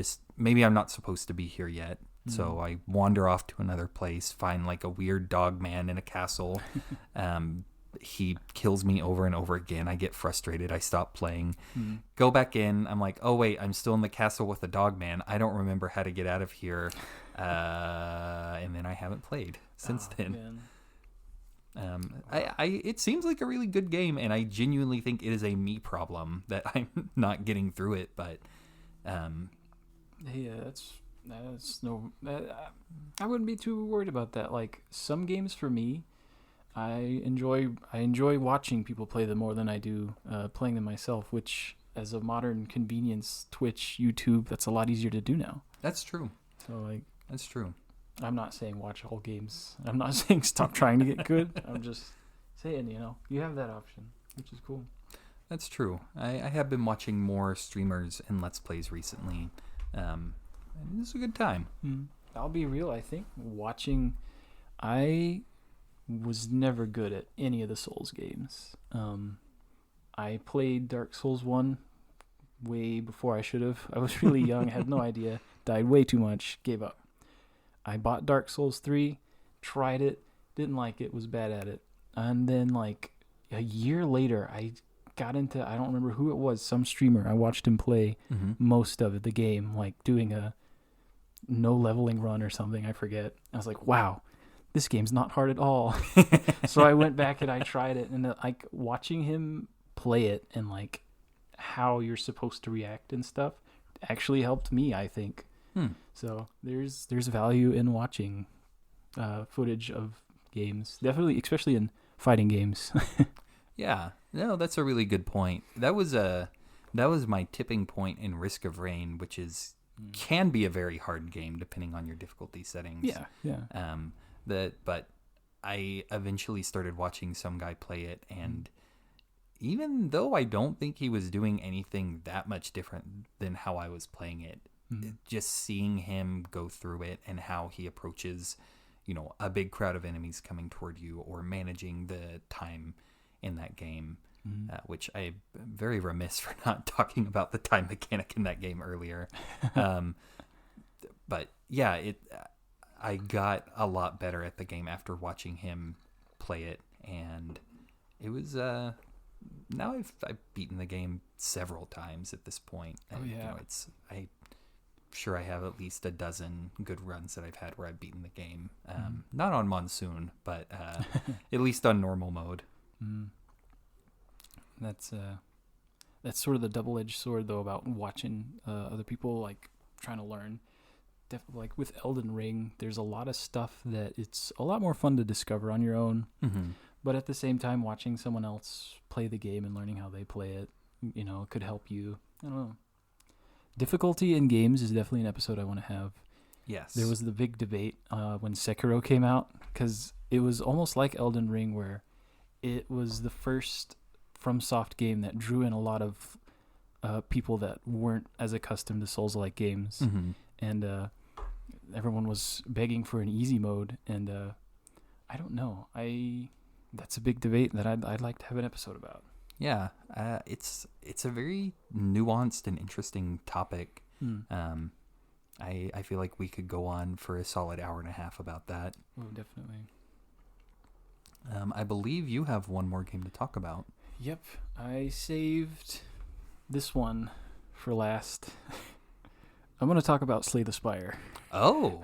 not supposed to be here yet. So I wander off to another place, find like a weird dog man in a castle. He kills me over and over again. I get frustrated. I stop playing. Go back in. I'm like, oh, wait, I'm still in the castle with the dog man. I don't remember how to get out of here. And then I haven't played since then. It seems like a really good game, and I genuinely think it is a me problem that I'm not getting through it. But yeah, I wouldn't be too worried about that. Like, some games for me, I enjoy watching people play them more than I do playing them myself, which, as a modern convenience, Twitch, YouTube, that's a lot easier to do now. That's true. So that's true. I'm not saying watch all games. I'm not saying stop trying to get good. I'm just saying, you have that option, which is cool. That's true. I have been watching more streamers and Let's Plays recently. And it's a good time. I'll be real. I think I was never good at any of the Souls games. I played Dark Souls 1 way before I should have. I was really young, had no idea, died way too much, gave up. I bought Dark Souls 3, tried it, didn't like it, was bad at it. And then like a year later, I got into, I don't remember who it was, some streamer. I watched him play most of the game, like doing a no leveling run or something, I forget. I was like, wow, this game's not hard at all. So I went back and I tried it, and like watching him play it and like how you're supposed to react and stuff actually helped me, I think. So there's value in watching footage of games, definitely, especially in fighting games. Yeah, no, that's a really good point. That was my tipping point in Risk of Rain, which can be a very hard game depending on your difficulty settings. Yeah. But I eventually started watching some guy play it, and even though I don't think he was doing anything that much different than how I was playing it, just seeing him go through it and how he approaches, a big crowd of enemies coming toward you, or managing the time in that game, which I'm very remiss for not talking about the time mechanic in that game earlier. But yeah, I got a lot better at the game after watching him play it, and it was now I've beaten the game several times at this point. Oh, And, yeah. I'm sure I have at least a dozen good runs that I've had where I've beaten the game. Not on Monsoon, but at least on normal mode. Mm. That's sort of the double-edged sword, though, about watching other people, like, trying to learn. Like, with Elden Ring, there's a lot of stuff that it's a lot more fun to discover on your own. Mm-hmm. But at the same time, watching someone else play the game and learning how they play it, could help you. I don't know. Difficulty in games is definitely an episode I want to have. Yes. There was the big debate when Sekiro came out, because it was almost like Elden Ring, where it was the first FromSoft game that drew in a lot of people that weren't as accustomed to Souls-like games. Mm-hmm. And everyone was begging for an easy mode, and I don't know. That's a big debate that I'd like to have an episode about. Yeah, it's a very nuanced and interesting topic. I feel like we could go on for a solid hour and a half about that. Oh, definitely. I believe you have one more game to talk about. Yep, I saved this one for last. I'm going to talk about Slay the Spire. Oh,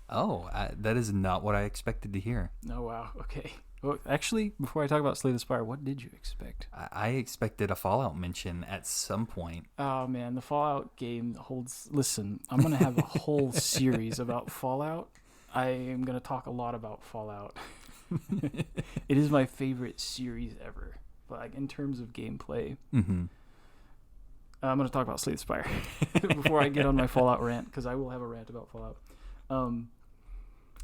that is not what I expected to hear. Oh, wow. Okay. Well, actually, before I talk about Slay the Spire, what did you expect? I expected a Fallout mention at some point. Oh, man, the Fallout game holds... Listen, I'm going to have a whole series about Fallout. I am going to talk a lot about Fallout. It is my favorite series ever. But like, in terms of gameplay, Mm-hmm. I'm going to talk about Slay the Spire before I get on my Fallout rant, because I will have a rant about Fallout.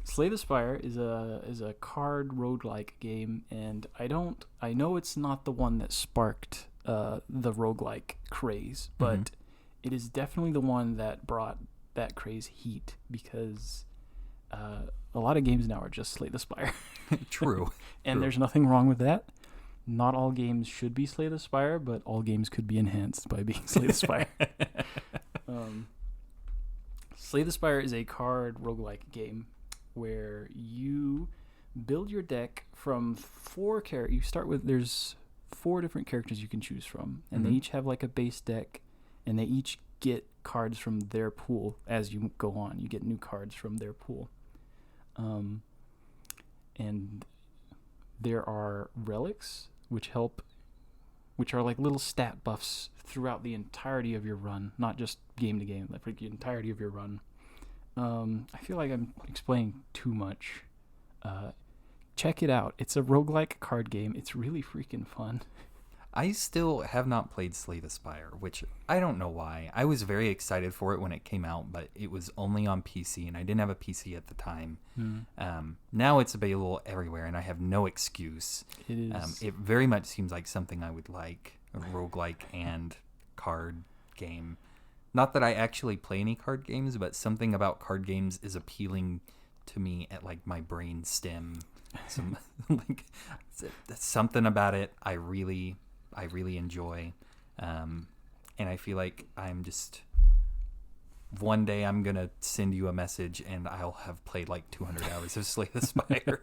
Slay the Spire is a card roguelike game, and I know it's not the one that sparked the roguelike craze, but it is definitely the one that brought that craze heat, because a lot of games now are just Slay the Spire. True. And True. there's nothing wrong with that. Not all games should be Slay the Spire, but all games could be enhanced by being Slay the Spire. Slay the Spire is a card roguelike game where you build your deck from 4 characters. You start with, there's 4 different characters you can choose from, and they each have like a base deck, and they each get cards from their pool as you go on. You get new cards from their pool. And there are relics which are like little stat buffs throughout the entirety of your run, not just game to game, like for the entirety of your run. I feel like I'm explaining too much. Check it out. It's a roguelike card game. It's really freaking fun. I still have not played Slay the Spire, which I don't know why. I was very excited for it when it came out, but it was only on PC, and I didn't have a PC at the time. Now it's available everywhere, and I have no excuse. It is. It very much seems like something I would like, a roguelike and card game. Not that I actually play any card games, but something about card games is appealing to me at like my brain stem. Like, something about it I really enjoy, and I feel like I'm just, one day I'm gonna send you a message and I'll have played like 200 hours of Slay the Spire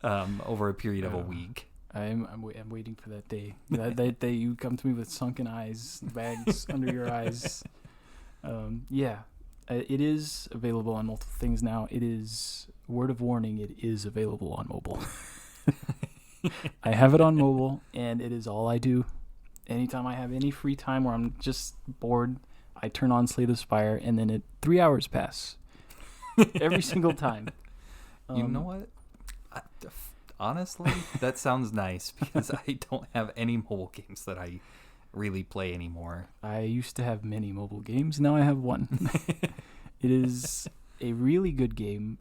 over a period of a week. I'm waiting for that day. That day you come to me with sunken eyes, bags under your eyes. It is available on multiple things now. It is, word of warning, it is available on mobile. I have it on mobile, and it is all I do. Anytime I have any free time where I'm just bored, I turn on Slay the Spire, and then 3 hours pass. Every single time. You know what? Honestly, that sounds nice, because I don't have any mobile games that I really play anymore. I used to have many mobile games. Now I have one. It is a really good game.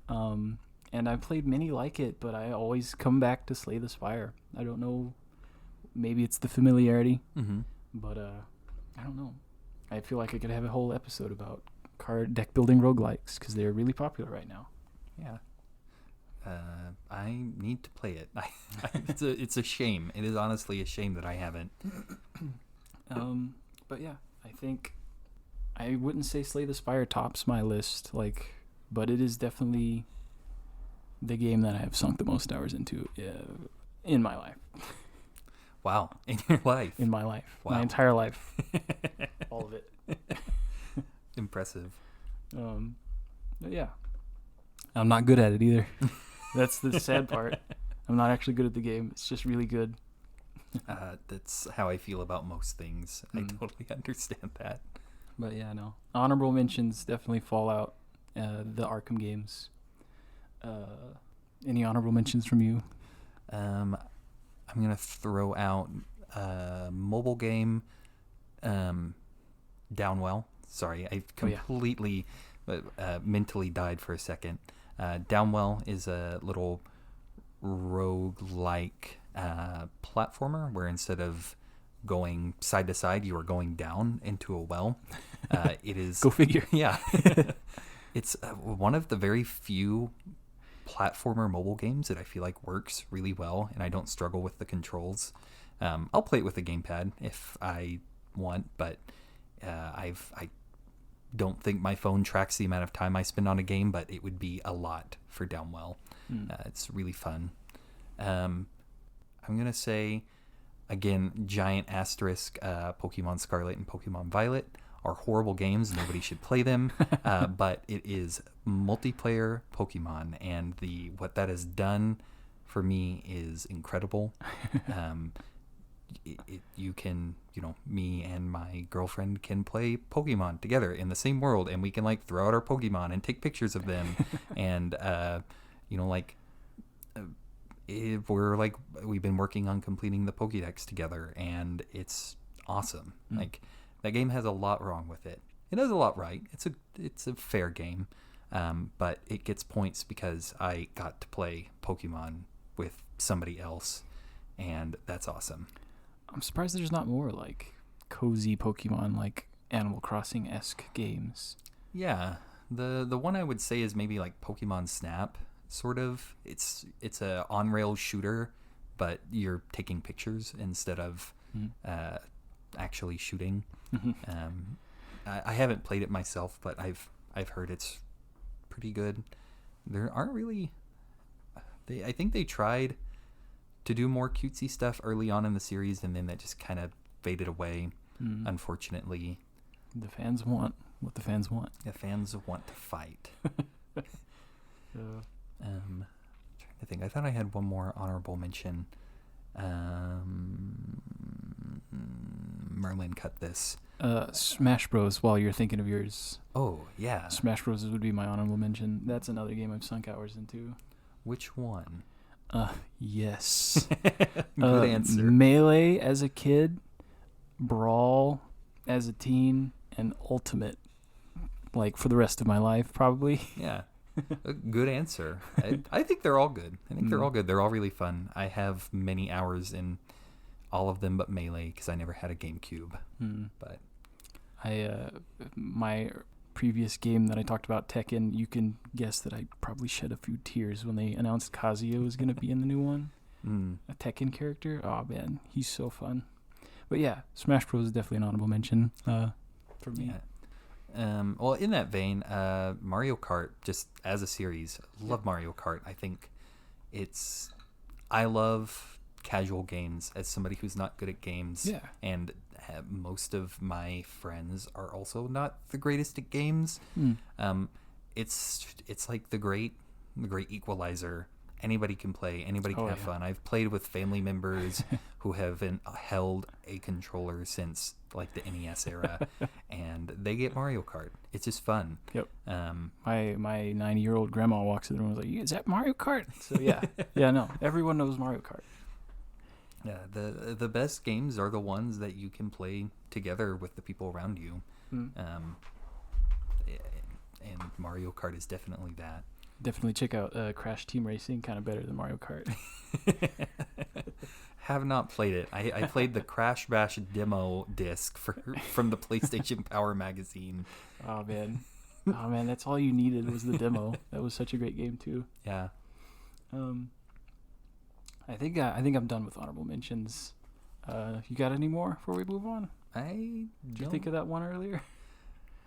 And I've played many like it, but I always come back to Slay the Spire. I don't know. Maybe it's the familiarity, but I don't know. I feel like I could have a whole episode about card deck building roguelikes, because they're really popular right now. Yeah. I need to play it. It's a shame. It is honestly a shame that I haven't. But yeah, I think I wouldn't say Slay the Spire tops my list, but it is definitely the game that I have sunk the most hours into in my life. Wow. In your life. in my life, Wow. my entire life, all of it. Impressive. But yeah, I'm not good at it either. That's the sad part. I'm not actually good at the game. It's just really good. That's how I feel about most things. I totally understand that. But yeah, no. Honorable mentions, definitely Fallout, the Arkham games. Any honorable mentions from you? I'm gonna throw out a mobile game, Downwell. Sorry, I completely mentally died for a second. Downwell is a little roguelike platformer where instead of going side to side, you are going down into a well. It is Go figure. Yeah. It's one of the very few platformer mobile games that I feel like works really well, and I don't struggle with the controls. I'll play it with a gamepad if I want, but I don't think my phone tracks the amount of time I spend on a game, but it would be a lot for Downwell. It's really fun. I'm gonna say, again, giant asterisk, Pokemon Scarlet and Pokemon Violet are horrible games. Nobody should play them. But it is multiplayer Pokemon, and what that has done for me is incredible. You can, me and my girlfriend can play Pokemon together in the same world, and we can like throw out our Pokemon and take pictures of them, and we've been working on completing the Pokédex together, and it's awesome. Like, that game has a lot wrong with it. It has a lot right. It's a fair game, but it gets points because I got to play Pokemon with somebody else, and that's awesome. I'm surprised there's not more like cozy Pokemon, like Animal Crossing-esque games. Yeah, the one I would say is maybe like Pokemon Snap, sort of. It's a on-rail shooter, but you're taking pictures instead of actually shooting. I haven't played it myself, but I've heard it's pretty good. There aren't really. I think they tried to do more cutesy stuff early on in the series, and then that just kind of faded away, unfortunately. The fans want what the fans want. The fans want to fight. Trying to think. I thought I had one more honorable mention. Merlin, cut this. Smash Bros. While you're thinking of yours. Oh, yeah. Smash Bros. Would be my honorable mention. That's another game I've sunk hours into. Which one? Yes. Good answer. Melee as a kid, Brawl as a teen, and Ultimate, like, for the rest of my life, probably. Yeah. A good answer. I think they're all good. They're all good. They're all really fun. I have many hours in all of them but Melee because I never had a GameCube. But my previous game that I talked about, Tekken, you can guess that I probably shed a few tears when they announced Kazuya was going to be in the new one. A Tekken character. Oh, man. He's so fun. But yeah, Smash Bros. Is definitely an honorable mention for me. Yeah. Well, in that vein, Mario Kart, just as a series, love Mario Kart. I think I love casual games as somebody who's not good at games. Yeah. And most of my friends are also not the greatest at games. It's like the great equalizer. Anybody can play. Anybody can have fun. I've played with family members who have held a controller since like the NES era, and they get Mario Kart. It's just fun. Yep. My 90-year-old grandma walks in the room and was like, "Is that Mario Kart?" So yeah, no, everyone knows Mario Kart. Yeah, the best games are the ones that you can play together with the people around you. And Mario Kart is definitely that. Definitely check out Crash Team Racing, kind of better than Mario Kart. Have not played it. I played the Crash Bash demo disc from the PlayStation Power magazine. Oh man, that's all you needed was the demo. That was such a great game too. Yeah. I think I'm done with honorable mentions. You got any more before we move on? Did you think of that one earlier?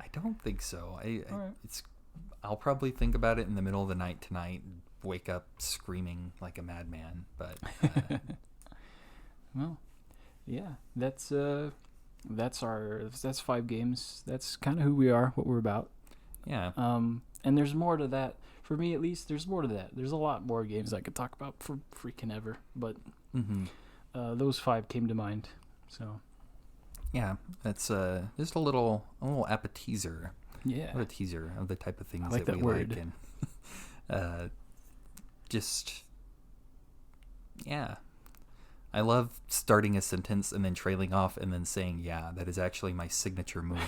I don't think so. All right. I'll probably think about it in the middle of the night tonight and wake up screaming like a madman. But well, Yeah, that's 5 games. That's kind of who we are, what we're about. Yeah. And there's more to that. For me, at least, there's more to that. There's a lot more games I could talk about for freaking ever, but those 5 came to mind. So yeah, that's just a little appetizer. yeah, A teaser of the type of things like that that we word. like, and just yeah. I love starting a sentence and then trailing off and then saying, yeah, that is actually my signature move.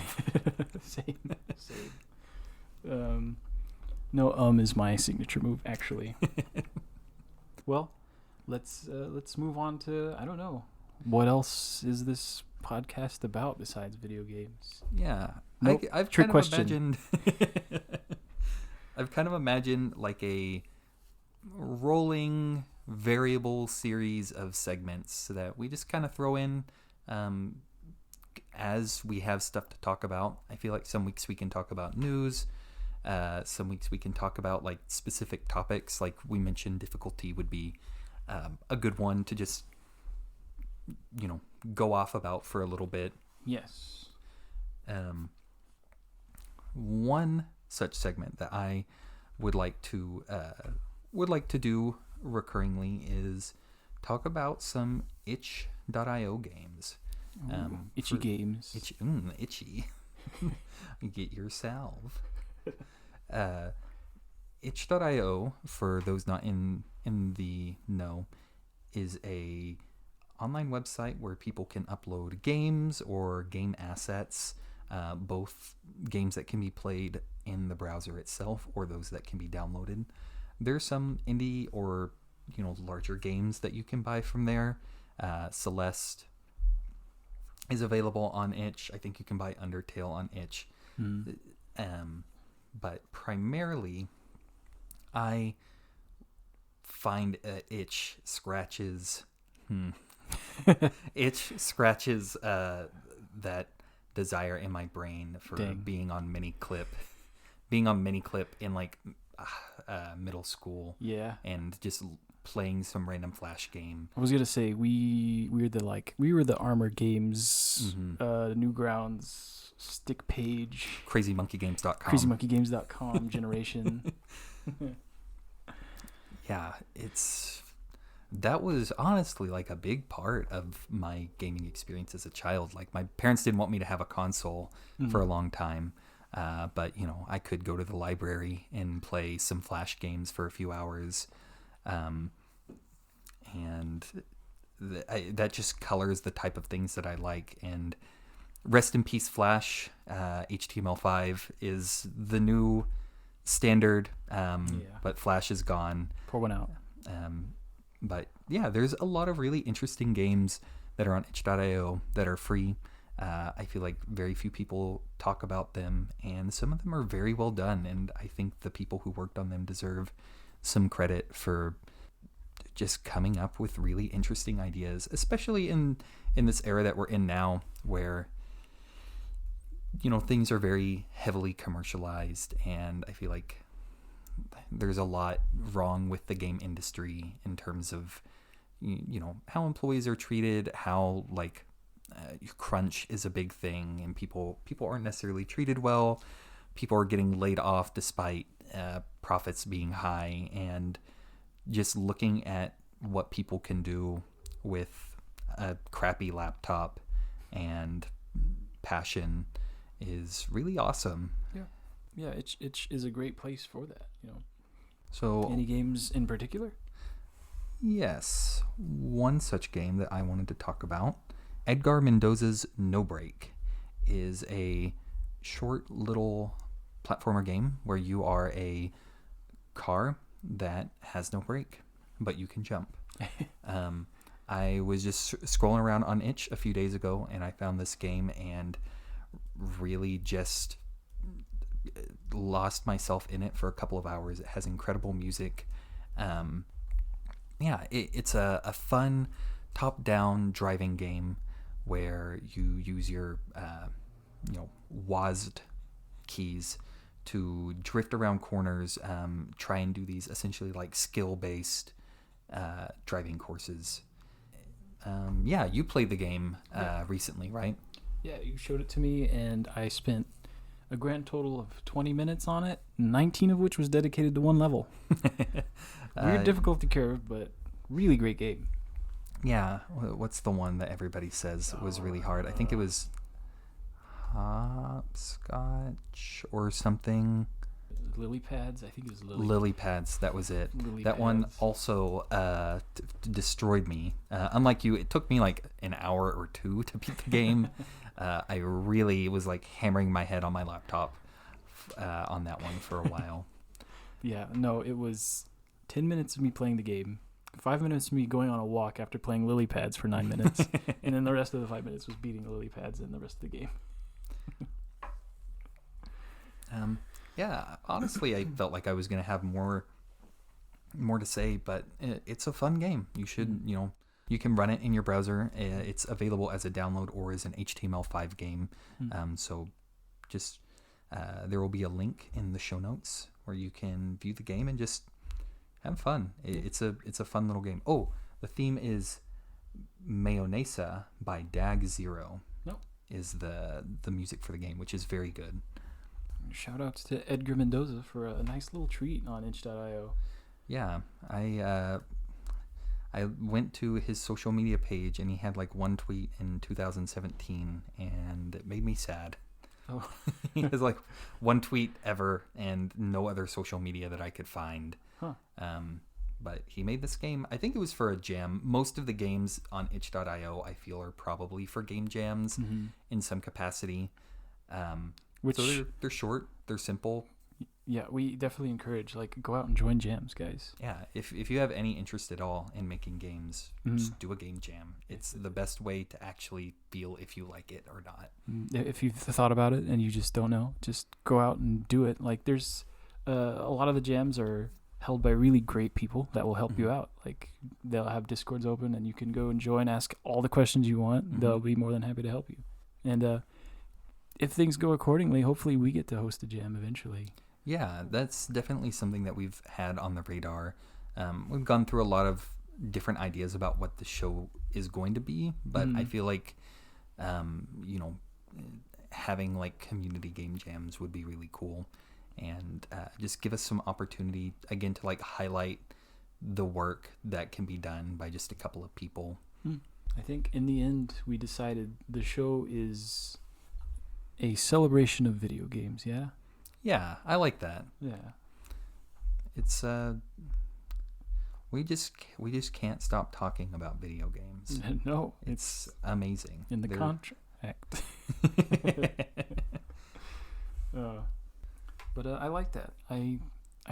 Same. No, is my signature move actually. Well, let's move on to, I don't know, what else is this podcast about besides video games? Yeah. Nope. I've Trick kind of question. imagined I've kind of imagined like a rolling variable series of segments so that we just kind of throw in as we have stuff to talk about. I feel like some weeks we can talk about news. Some weeks we can talk about like specific topics. Like we mentioned, difficulty would be a good one to just, go off about for a little bit. Yes. One such segment that I would like to do recurringly is talk about some itch.io games. Itchy games. Itchy. Get yourself. Itch.io, for those not in the know, is a online website where people can upload games or game assets, both games that can be played in the browser itself or those that can be downloaded. There's some indie or larger games that you can buy from there. Celeste is available on itch. I think you can buy Undertale on itch. But primarily I find itch scratches that desire in my brain for being on miniclip in like middle school. Yeah. And just playing some random flash game. I was gonna say we were the Armor Games, Newgrounds, Stick Page, crazymonkeygames.com generation. Yeah, that was honestly like a big part of my gaming experience as a child. Like my parents didn't want me to have a console for a long time. But I could go to the library and play some flash games for a few hours. And that just colors the type of things that I like. And rest in peace, Flash. HTML5 is the new standard, but Flash is gone. Pour one out. But yeah, there's a lot of really interesting games that are on itch.io that are free. I feel like very few people talk about them, and some of them are very well done. And I think the people who worked on them deserve some credit for just coming up with really interesting ideas, especially in this era that we're in now, where things are very heavily commercialized, and I feel like there's a lot wrong with the game industry in terms of how employees are treated, how like crunch is a big thing, and people aren't necessarily treated well. People are getting laid off despite profits being high, and just looking at what people can do with a crappy laptop and passion is really awesome. Yeah, itch is a great place for that. So any games in particular? Yes, one such game that I wanted to talk about, Edgar Mendoza's No Break, is a short little platformer game where you are a car that has no brake, but you can jump. I was just scrolling around on itch a few days ago, and I found this game and really just lost myself in it for a couple of hours. It has incredible music. It's a fun top-down driving game where you use your WASD keys to drift around corners, try and do these essentially like skill-based driving courses. Yeah, you played the game recently, right? Yeah, you showed it to me, and I spent a grand total of 20 minutes on it, 19 of which was dedicated to one level. Weird difficulty curve, but really great game. Yeah, what's the one that everybody says was really hard? I think it was hopscotch or something. Lily pads, I think it was Lily pads, that was it. Lily that pads. One also destroyed me. Unlike you, it took me like an hour or two to beat the game. I really was like hammering my head on my laptop on that one for a while. Yeah, no, it was 10 minutes of me playing the game, 5 minutes of me going on a walk after playing lily pads for 9 minutes, and then the rest of the 5 minutes was beating the lily pads and the rest of the game. Yeah, honestly, I felt like I was going to have more to say, but it's a fun game. You should, you can run it in your browser. It's available as a download or as an HTML5 game. So just there will be a link in the show notes where you can view the game and just have fun. It's a fun little game. Oh, the theme is Mayonesa by Dag Zero. No. Is the music for the game, which is very good. Shout outs to Edgar Mendoza for a nice little treat on itch.io. Yeah, I went to his social media page and he had like one tweet in 2017 and it made me sad. Oh. He has like one tweet ever and no other social media that I could find. Huh. But he made this game. I think it was for a jam. Most of the games on itch.io I feel are probably for game jams in some capacity. So they're short, they're simple. Yeah, we definitely encourage, go out and join jams, guys. Yeah, if you have any interest at all in making games, just do a game jam. It's the best way to actually feel if you like it or not. If you've thought about it and you just don't know, just go out and do it. There's a lot of the jams are held by really great people that will help you out. They'll have Discords open and you can go and join, ask all the questions you want. They'll be more than happy to help you. And if things go accordingly, hopefully we get to host a jam eventually. Yeah, that's definitely something that we've had on the radar. We've gone through a lot of different ideas about what the show is going to be, but I feel like, having community game jams would be really cool, and just give us some opportunity again to highlight the work that can be done by just a couple of people. I think in the end we decided the show is a celebration of video games. Yeah, I like that. Yeah. It's we just can't stop talking about video games. No, it's amazing. In the contract. But I like that. I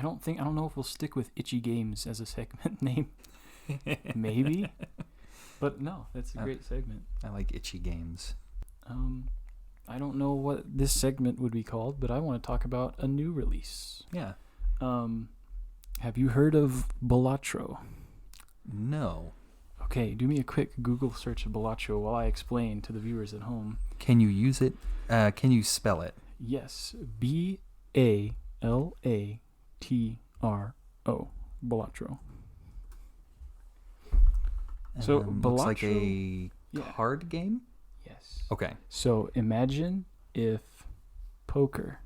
don't know if we'll stick with Itchy Games as a segment name. Maybe. But no, that's a great segment. I like Itchy Games. I don't know what this segment would be called, but I want to talk about a new release. Yeah. Have you heard of Balatro? No. Okay, do me a quick Google search of Balatro while I explain to the viewers at home. Can you use it? Can you spell it? Yes. Balatro. Balatro. So Balatro looks like a card game? Yes. Okay. So imagine if poker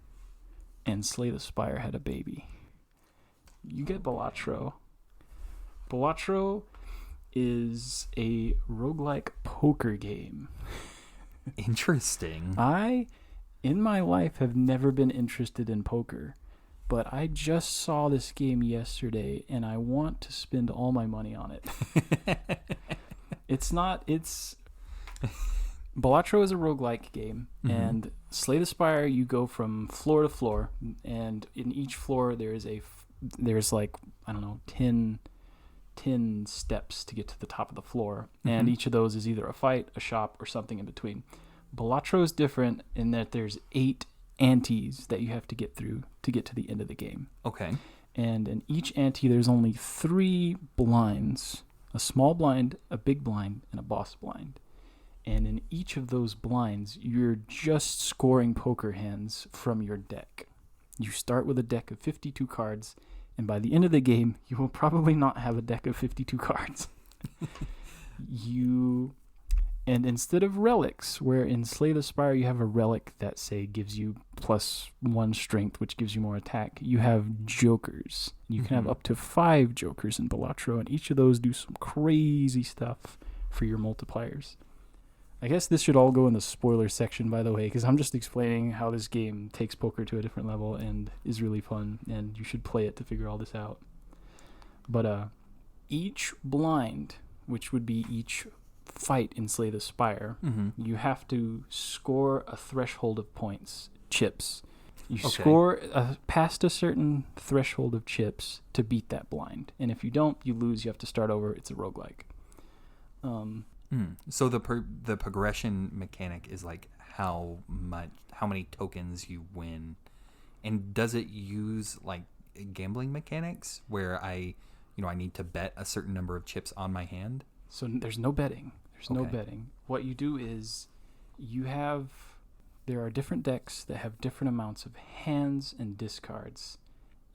and Slay the Spire had a baby. You get Balatro. Balatro is a roguelike poker game. Interesting. I, in my life, have never been interested in poker, but I just saw this game yesterday and I want to spend all my money on it. Balatro is a roguelike game, and Slay the Spire, you go from floor to floor, and in each floor there's 10 steps to get to the top of the floor, and each of those is either a fight, a shop, or something in between. Balatro is different in that there's 8 antes that you have to get through to get to the end of the game. Okay. And in each ante there's only 3 blinds, a small blind, a big blind, and a boss blind. And in each of those blinds, you're just scoring poker hands from your deck. You start with a deck of 52 cards, and by the end of the game, you will probably not have a deck of 52 cards. And instead of relics, where in Slay the Spire you have a relic that, say, gives you +1 strength, which gives you more attack, you have jokers. You can have up to 5 jokers in Balatro, and each of those do some crazy stuff for your multipliers. I guess this should all go in the spoiler section, by the way, because I'm just explaining how this game takes poker to a different level and is really fun, and you should play it to figure all this out. But each blind, which would be each fight in Slay the Spire, you have to score a threshold of points, chips. You score past a certain threshold of chips to beat that blind, and if you don't, you lose. You have to start over. It's a roguelike. So the progression mechanic is like how many tokens you win, and does it use like gambling mechanics where I need to bet a certain number of chips on my hand? So there's no betting. No betting. What you do is there are different decks that have different amounts of hands and discards.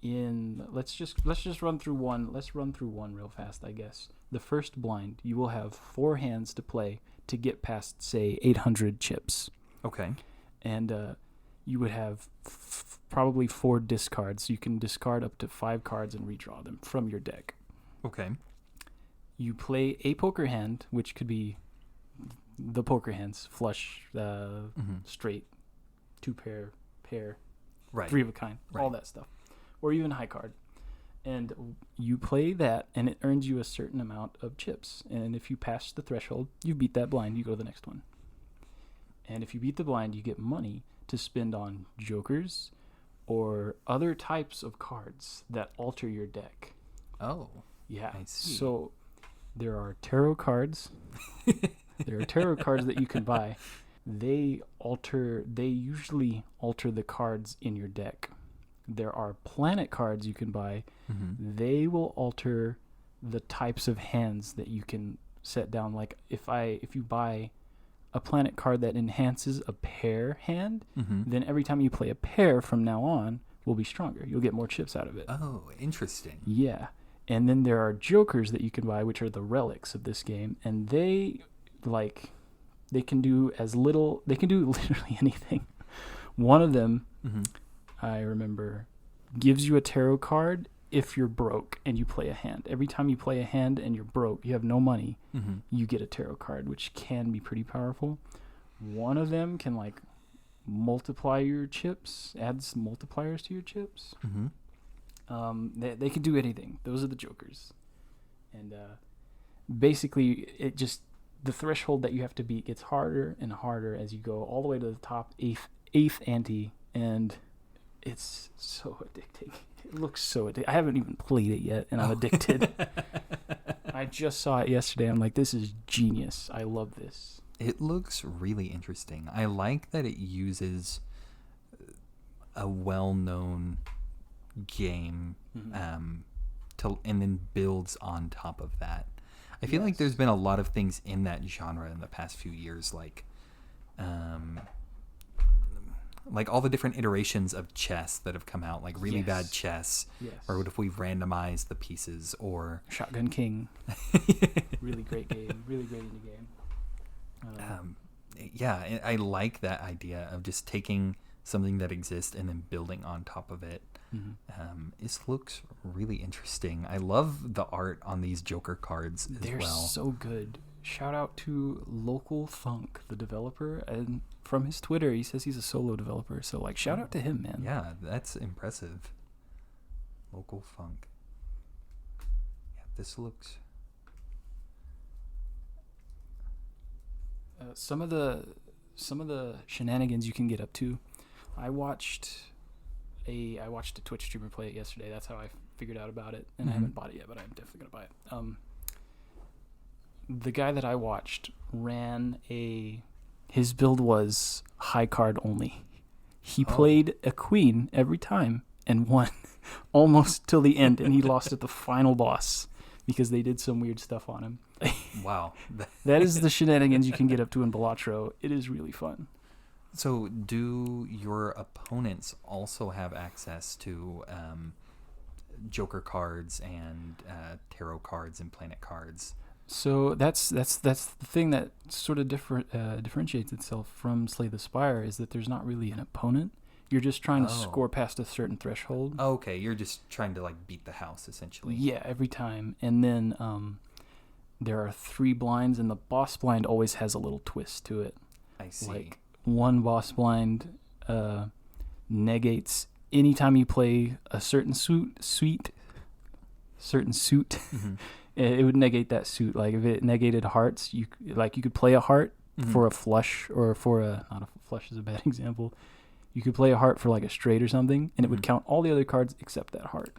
Let's just run through one. Let's run through one real fast, I guess. The first blind, you will have 4 hands to play to get past, say, 800 chips. Okay. And you would have probably 4 discards. You can discard up to 5 cards and redraw them from your deck. Okay. You play a poker hand, which could be the poker hands, flush, straight, 2-pair, pair, right. 3 of a kind, all that stuff. Or even high card. And you play that, and it earns you a certain amount of chips. And if you pass the threshold, you beat that blind, you go to the next one. And if you beat the blind, you get money to spend on jokers or other types of cards that alter your deck. Oh. Yeah. I see. So there are tarot cards. There are tarot cards that you can buy. They usually alter the cards in your deck. There are planet cards you can buy. They will alter the types of hands that you can set down. Like if you buy a planet card that enhances a pair hand, then every time you play a pair from now on will be stronger. You'll get more chips out of it. Oh, interesting. Yeah. And then there are jokers that you can buy, which are the relics of this game, and they can do literally anything. One of them, I remember, gives you a tarot card if you're broke and you play a hand. Every time you play a hand and you're broke, you have no money, you get a tarot card, which can be pretty powerful. One of them can multiply your chips, adds multipliers to your chips. They can do anything. Those are the jokers. And basically, the threshold that you have to beat gets harder and harder as you go all the way to the top eighth ante, and it's so addicting. It looks so addicting. I haven't even played it yet, and I'm addicted. I just saw it yesterday. I'm like, this is genius. I love this. It looks really interesting. I like that it uses a well-known game and then builds on top of that. I feel like there's been a lot of things in that genre in the past few years, like all the different iterations of chess that have come out, like really bad chess, or what if we randomize the pieces, or Shotgun King. Really great game. Really great indie game. I like that idea of just taking something that exists and then building on top of it. It looks really interesting. I love the art on these Joker cards as They're well. So good. Shout out to Local Funk, the developer, and from his Twitter, he says he's a solo developer. So shout out to him, man. Yeah, that's impressive. Local Funk. Yeah, this looks. Some of the shenanigans you can get up to. I watched a Twitch streamer play it yesterday. That's how I figured out about it, and I haven't bought it yet, but I'm definitely gonna buy it. The guy that I watched ran his build was high card only. He played a queen every time and won almost till the end, and he lost at the final boss because they did some weird stuff on him. Wow. That is the shenanigans you can get up to in Balatro. It is really fun. So do your opponents also have access to Joker cards and tarot cards and planet cards? So that's the thing that sort of differentiates itself from Slay the Spire is that there's not really an opponent. You're just trying to Oh. score past a certain threshold. Okay, you're just trying to like beat the house essentially. Yeah, every time. And then there are 3 blinds, and the boss blind always has a little twist to it. I see. Like one boss blind negates anytime you play a certain suit. Mhm. It would negate that suit. Like if it negated hearts, you could play a heart Mhm. for a flush, or for a not a flush is a bad example. You could play a heart for like a straight or something, and it would Mhm. count all the other cards except that heart.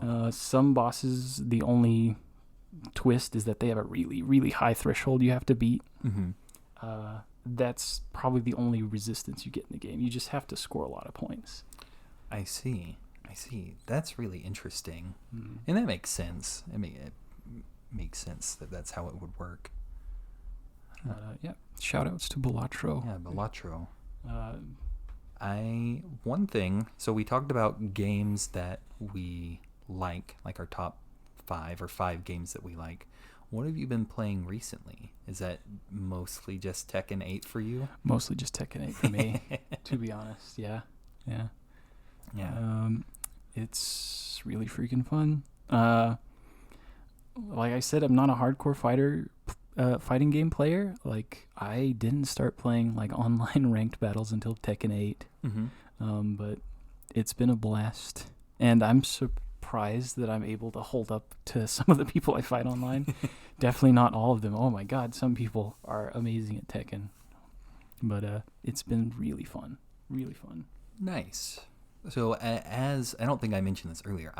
Oh. Some bosses, the only twist is that they have a really, really high threshold you have to beat. Mm-hmm. That's probably the only resistance you get in the game. You just have to score a lot of points. I see. That's really interesting, Mm. and that makes sense. I mean, it makes sense that that's how it would work. Yeah. Shout outs to Balatro. Yeah, Balatro. Uh, One thing. So we talked about games that we like our top 5 or 5 games that we like. What have you been playing recently? Is that mostly just Tekken 8 for you? Mostly just Tekken 8 for me, to be honest. Yeah. Yeah. It's really freaking fun. Like I said, I'm not a hardcore fighting game player. Like I didn't start playing like online ranked battles until Tekken 8. Mm-hmm. But it's been a blast, and I'm surprised that I'm able to hold up to some of the people I fight online. Definitely not all of them. Oh my god, some people are amazing at Tekken. But it's been really fun. Really fun. Nice. So as I don't think I mentioned this earlier,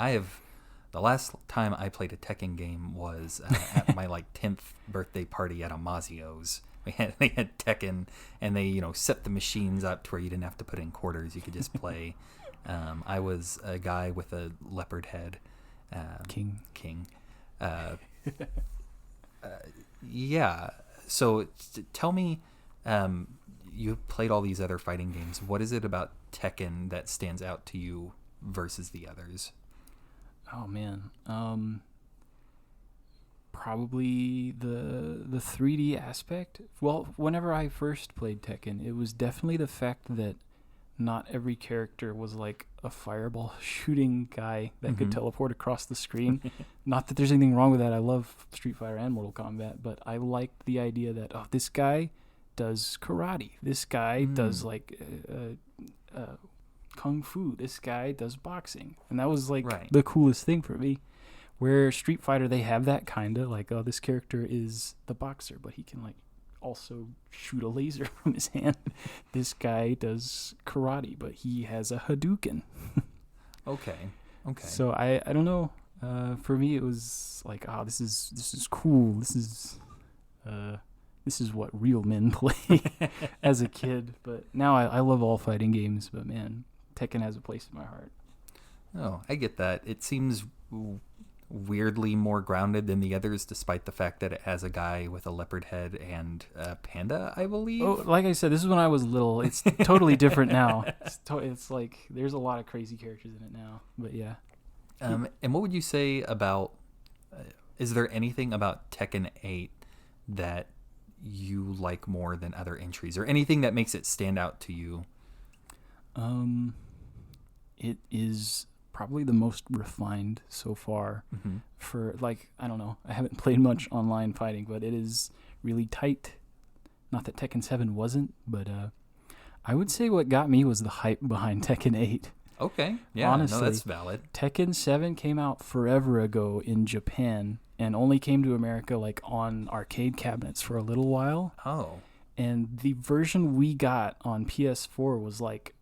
the last time I played a Tekken game was at my like 10th birthday party at Amazio's. They had Tekken, and they set the machines up to where you didn't have to put in quarters. You could just play. I was a guy with a leopard head. King. Yeah. So tell me, you've played all these other fighting games. What is it about Tekken that stands out to you versus the others? Oh man. Probably the 3D aspect. Well, whenever I first played Tekken, it was definitely the fact that not every character was like a fireball shooting guy that could teleport across the screen. Not that there's anything wrong with that. I love Street Fighter and Mortal Kombat, but I liked the idea that this guy does karate. This guy does like kung fu. This guy does boxing, and that was like the coolest thing for me. Where Street Fighter, they have that kind of like, this character is the boxer, but he can like also shoot a laser from his hand. This guy does karate, but he has a Hadouken. Okay. So I don't know. For me, it was like, this is cool. This is what real men play as a kid. But now I love all fighting games. But man, Tekken has a place in my heart. Oh, I get that. It seems weirdly more grounded than the others, despite the fact that it has a guy with a leopard head and a panda, I believe. Oh, like I said, this is when I was little. It's totally different now. It's like there's a lot of crazy characters in it now. But yeah. And what would you say about? Is there anything about Tekken 8 that you like more than other entries, or anything that makes it stand out to you? It is probably the most refined so far. For like, I don't know, I haven't played much online fighting, but it is really tight. Not that Tekken 7 wasn't, but I would say what got me was the hype behind Tekken 8. Okay, yeah, honestly, no, that's valid. Tekken 7 came out forever ago in Japan and only came to America like on arcade cabinets for a little while. Oh. And the version we got on PS4 was like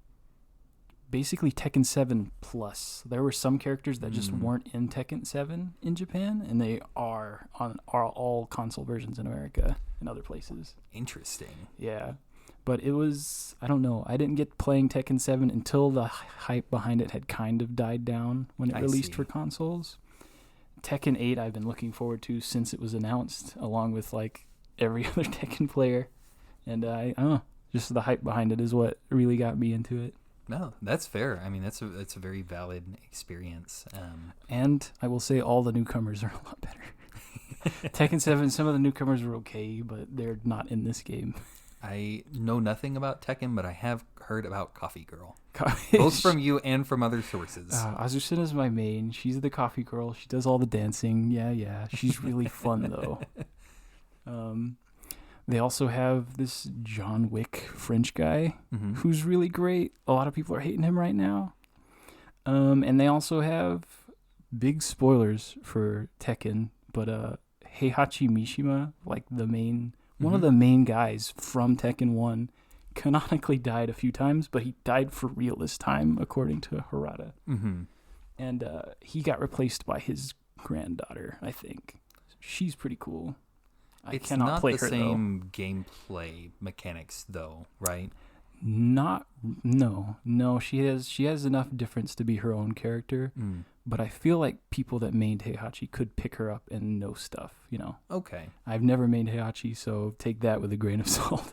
basically Tekken 7 Plus. There were some characters that just weren't in Tekken 7 in Japan, and they are on all console versions in America and other places. Interesting. Yeah. But it was, I don't know, I didn't get playing Tekken 7 until the hype behind it had kind of died down when it released for consoles. Tekken 8 I've been looking forward to since it was announced, along with like every other Tekken player. And I don't know, just the hype behind it is what really got me into it. No, that's fair. I mean, that's a very valid experience. And I will say all the newcomers are a lot better. Tekken 7, some of the newcomers were okay, but they're not in this game. I know nothing about Tekken, but I have heard about Coffee Girl. Both from you and from other sources. Azucena's my main. She's the coffee girl. She does all the dancing. Yeah. She's really fun, though. They also have this John Wick French guy who's really great. A lot of people are hating him right now. And they also have big spoilers for Tekken, but Heihachi Mishima, like one of the main guys from Tekken 1, canonically died a few times, but he died for real this time, according to Harada. And he got replaced by his granddaughter, I think. She's pretty cool. I cannot play her, though. It's not the same gameplay mechanics, though, right? No. She has enough difference to be her own character, but I feel like people that mained Heihachi could pick her up and know stuff, you know. Okay. I've never mained Heihachi, so take that with a grain of salt.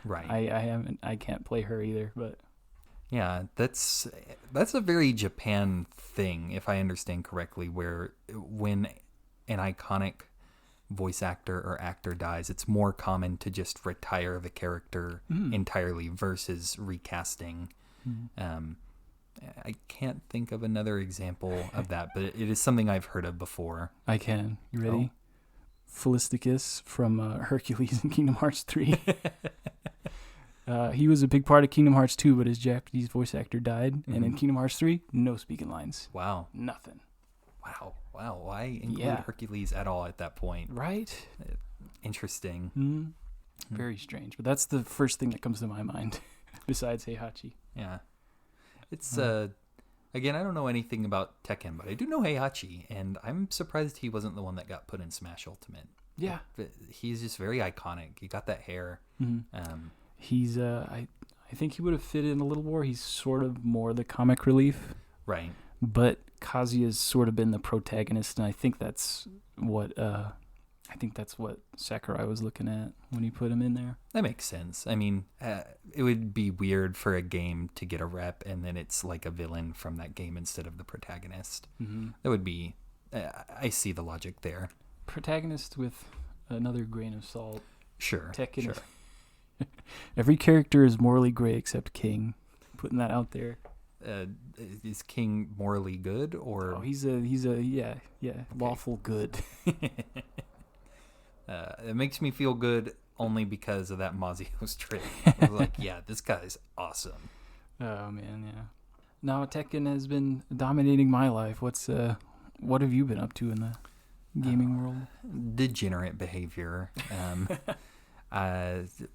Right. I can't play her either, but yeah, that's a very Japan thing, if I understand correctly, where when an iconic voice actor or actor dies, it's more common to just retire the character entirely versus recasting. I can't think of another example of that, but it is something I've heard of before. I can. You ready? Philisticus from Hercules in Kingdom Hearts 3. He was a big part of Kingdom Hearts 2, but his Japanese voice actor died. And in Kingdom Hearts 3, no speaking lines. Wow. Nothing. Wow. Why include Hercules at all at that point? Right? Interesting. Very strange. But that's the first thing that comes to my mind, besides Heihachi. Yeah. It's, again, I don't know anything about Tekken, but I do know Heihachi, and I'm surprised he wasn't the one that got put in Smash Ultimate. Yeah. But he's just very iconic. He got that hair. He's, I think he would have fit in a little more. He's sort of more the comic relief. Right. But Kazuya's sort of been the protagonist, and I think that's what Sakurai was looking at when he put him in there. That makes sense. I mean, it would be weird for a game to get a rep and then it's like a villain from that game instead of the protagonist. That would be, I see the logic there. Protagonist with another grain of salt. Sure. Tekken. Sure. Every character is morally gray except King. Putting that out there. Is King morally good or? Oh, he's a okay. Lawful good. It makes me feel good only because of that Mazio's trick. I was like, yeah, this guy's awesome. Oh man, yeah. Now Tekken has been dominating my life. What have you been up to in the gaming world? Degenerate behavior.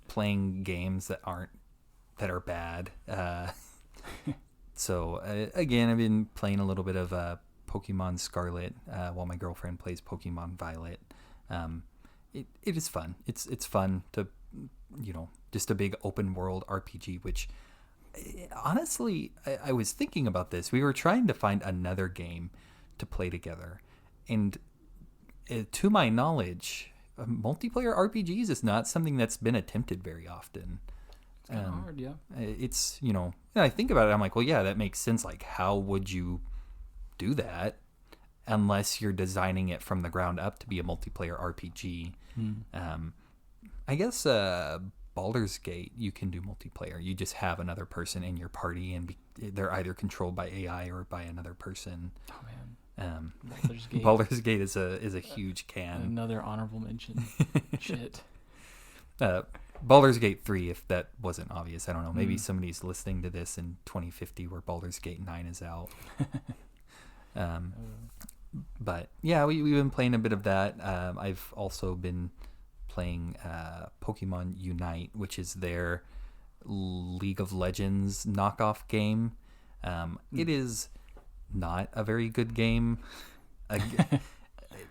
Playing games that are bad. So again, I've been playing a little bit of Pokemon Scarlet while my girlfriend plays Pokemon Violet. It is fun. It's fun to, just a big open world RPG, which honestly, I was thinking about this. We were trying to find another game to play together. And to my knowledge, multiplayer RPGs is not something that's been attempted very often. It's kind of hard, yeah. It's, I think about it, I'm like, well, yeah, that makes sense. Like, how would you do that unless you're designing it from the ground up to be a multiplayer RPG? I guess Baldur's Gate, you can do multiplayer. You just have another person in your party, and they're either controlled by AI or by another person. Oh, man. Baldur's Gate is a huge can. Another honorable mention. Shit. Baldur's Gate 3, if that wasn't obvious. I don't know. Maybe somebody's listening to this in 2050 where Baldur's Gate 9 is out. But yeah, we've been playing a bit of that. I've also been playing Pokemon Unite, which is their League of Legends knockoff game. It is not a very good game.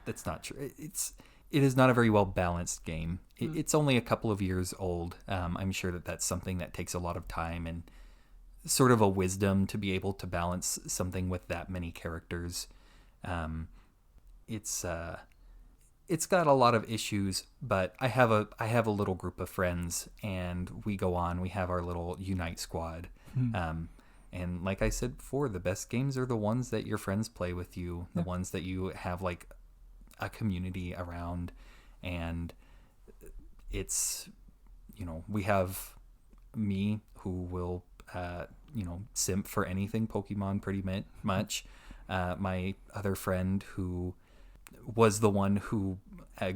That's not true. It is not a very well balanced game. It's only a couple of years old. I'm sure that's something that takes a lot of time and sort of a wisdom to be able to balance something with that many characters. It's got a lot of issues, but I have a little group of friends, and we go on. We have our little Unite squad. And like I said before, the best games are the ones that your friends play with you, the ones that you have like a community around, and it's, we have me who will, simp for anything Pokemon pretty much. My other friend who was the one who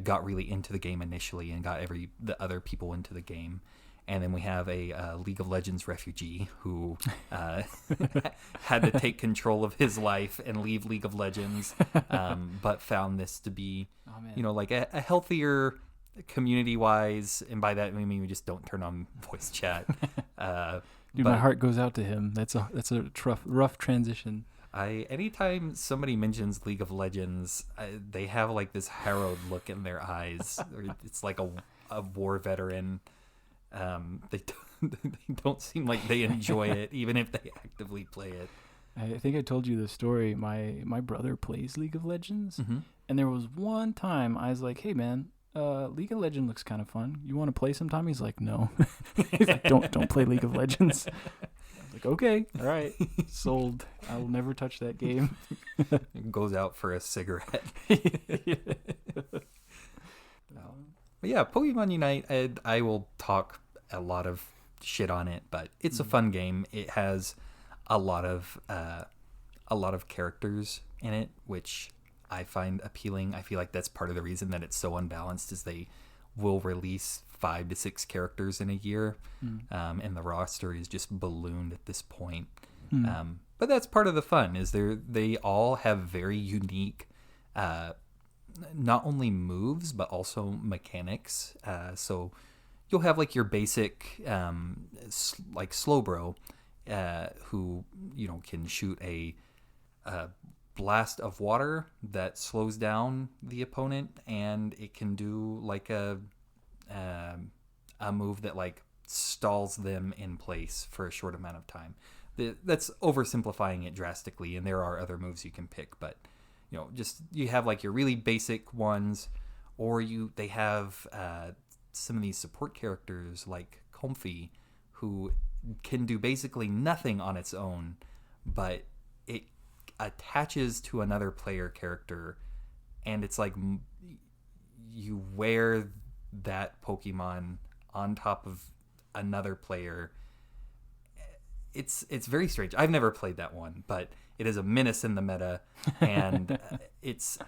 got really into the game initially and got the other people into the game. And then we have a League of Legends refugee who had to take control of his life and leave League of Legends, but found this to be, like a healthier community-wise. And by that, I mean we just don't turn on voice chat. Dude, my heart goes out to him. That's a rough transition. Anytime somebody mentions League of Legends, they have like this harrowed look in their eyes. It's like a war veteran. They don't seem like they enjoy it, even if they actively play it. I think I told you the story. My brother plays League of Legends, and there was one time I was like, "Hey man, League of Legends looks kind of fun. You want to play sometime?" He's like, "No." He's like, "Don't play League of Legends." I was like, "Okay, all right, sold. I'll never touch that game." Goes out for a cigarette. But yeah, Pokemon Unite, I will talk a lot of shit on it, but it's a fun game. It has a lot of characters in it, which I find appealing. I feel like that's part of the reason that it's so unbalanced is they will release 5 to 6 characters in a year, and the roster is just ballooned at this point. But that's part of the fun is they all have very unique not only moves but also mechanics. So you'll have like your basic like Slowbro, who can shoot a blast of water that slows down the opponent, and it can do like a move that like stalls them in place for a short amount of time. That's oversimplifying it drastically, and there are other moves you can pick, but just you have like your really basic ones, or they have some of these support characters like Comfy, who can do basically nothing on its own, but it attaches to another player character, and it's like you wear that Pokemon on top of another player. It's very strange. I've never played that one, but it is a menace in the meta, and it's,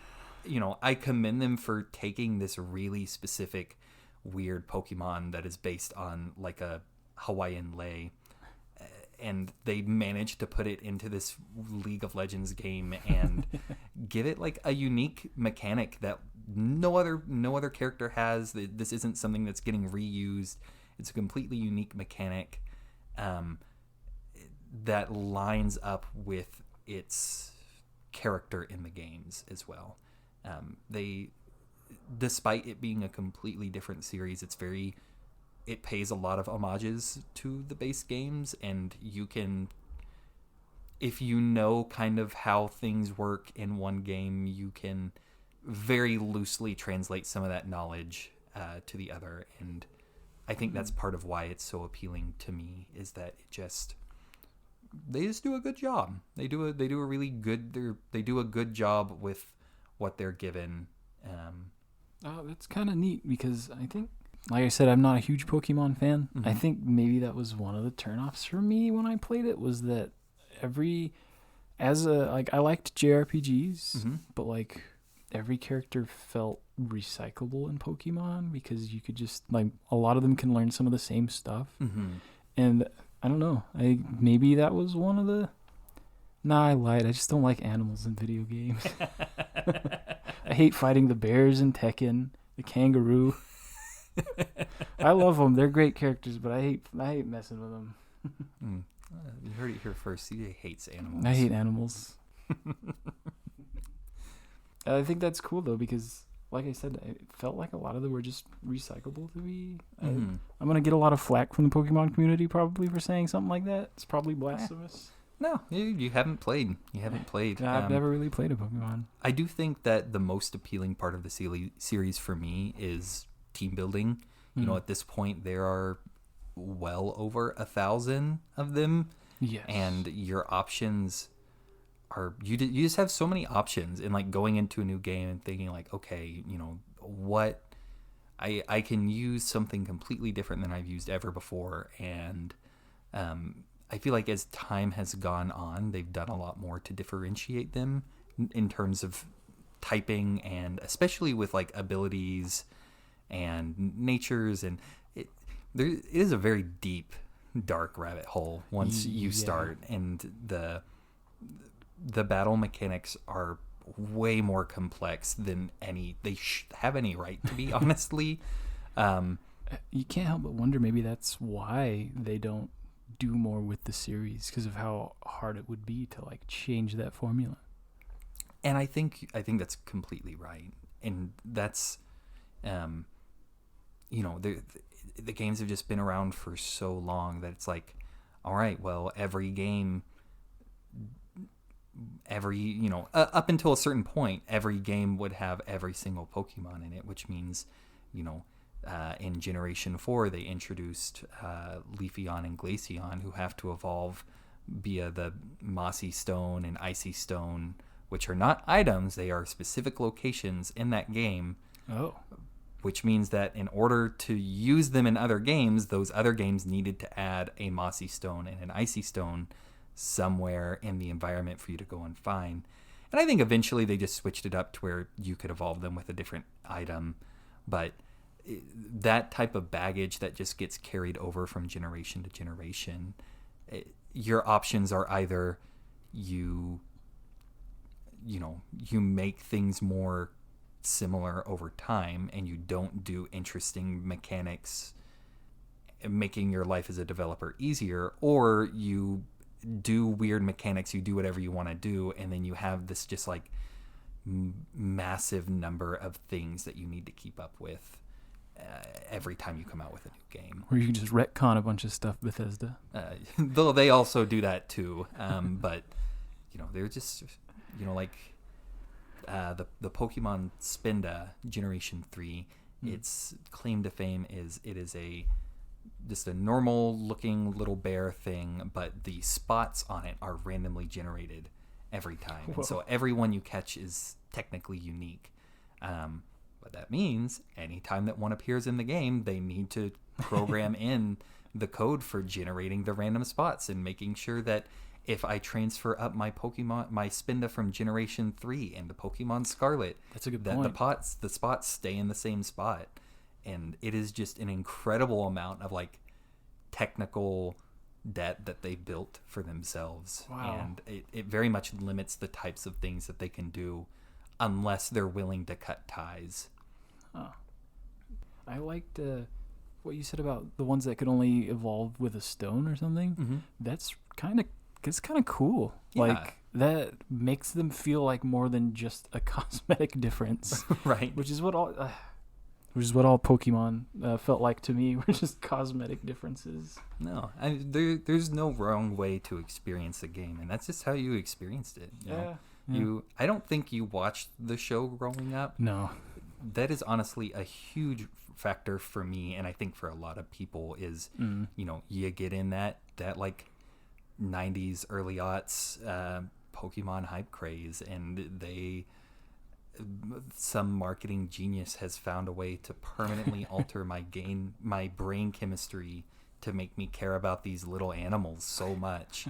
I commend them for taking this really specific weird Pokemon that is based on like a Hawaiian lei, and they managed to put it into this League of Legends game and give it like a unique mechanic that no other character has. This isn't something that's getting reused. It's a completely unique mechanic that lines up with its character in the games as well. Despite it being a completely different series, it pays a lot of homages to the base games, and you can, if you know kind of how things work in one game, you can very loosely translate some of that knowledge to the other. And I think that's part of why it's so appealing to me, is that they just do a good job. They do a really good. They do a good job with what they're given. Oh, that's kind of neat, because I think, like I said, I'm not a huge Pokemon fan. I think maybe that was one of the turnoffs for me when I played it, was that I liked JRPGs, but like every character felt recyclable in Pokemon, because you could just like, a lot of them can learn some of the same stuff, and I don't know. Maybe that was one of the. Nah, I lied. I just don't like animals in video games. I hate fighting the bears in Tekken, the kangaroo. I love them. They're great characters, but I hate messing with them. You heard it here first. CJ hates animals. I hate animals. I think that's cool though, because like I said, it felt like a lot of them were just recyclable to me. I'm going to get a lot of flack from the Pokemon community probably for saying something like that. It's probably blasphemous. No, you haven't played. I've never really played a Pokemon. I do think that the most appealing part of the series for me is team building. At this point, there are well over 1,000 of them. Yes. And your options you just have so many options, and like going into a new game and thinking like, okay, what I can use something completely different than I've used ever before. And I feel like as time has gone on, they've done a lot more to differentiate them in terms of typing, and especially with like abilities and natures. And it is a very deep, dark rabbit hole once you start, and the battle mechanics are way more complex than they have any right to be, honestly. You can't help but wonder, maybe that's why they don't do more with the series, because of how hard it would be to like change that formula. And I think that's completely right. And that's the games have just been around for so long that it's like, all right, well, every game, up until a certain point, every game would have every single Pokemon in it, which means, in Generation 4, they introduced Leafeon and Glaceon, who have to evolve via the Mossy Stone and Icy Stone, which are not items, they are specific locations in that game. Oh. Which means that in order to use them in other games, those other games needed to add a Mossy Stone and an Icy Stone somewhere in the environment for you to go and find. And I think eventually they just switched it up to where you could evolve them with a different item. But that type of baggage that just gets carried over from generation to generation, your options are either you make things more similar over time and you don't do interesting mechanics making your life as a developer easier, or you do weird mechanics, you do whatever you want to do, and then you have this just like massive number of things that you need to keep up with every time you come out with a new game. Or you can just retcon a bunch of stuff, Bethesda. Though they also do that too. But they're just like the Pokemon Spinda Generation 3, its claim to fame is it is just a normal looking little bear thing, but the spots on it are randomly generated every time. And so every one you catch is technically unique. But that means anytime that one appears in the game, they need to program in the code for generating the random spots and making sure that if I transfer up my Spinda from Generation 3 into Pokemon Scarlet, that's a good point. The spots stay in the same spot. And it is just an incredible amount of like technical debt that they built for themselves. Wow. And it very much limits the types of things that they can do unless they're willing to cut ties. Oh. I liked what you said about the ones that could only evolve with a stone or something. Mm-hmm. That's kind of cool. Yeah. Like that makes them feel like more than just a cosmetic difference. Right. Which is what all Pokemon felt like to me, were just cosmetic differences. No, there's no wrong way to experience a game, and that's just how you experienced it. Yeah. I don't think you watched the show growing up. No. That is honestly a huge factor for me, and I think for a lot of people is, you get in that like 90s, early aughts Pokemon hype craze, and some marketing genius has found a way to permanently alter my brain chemistry to make me care about these little animals so much.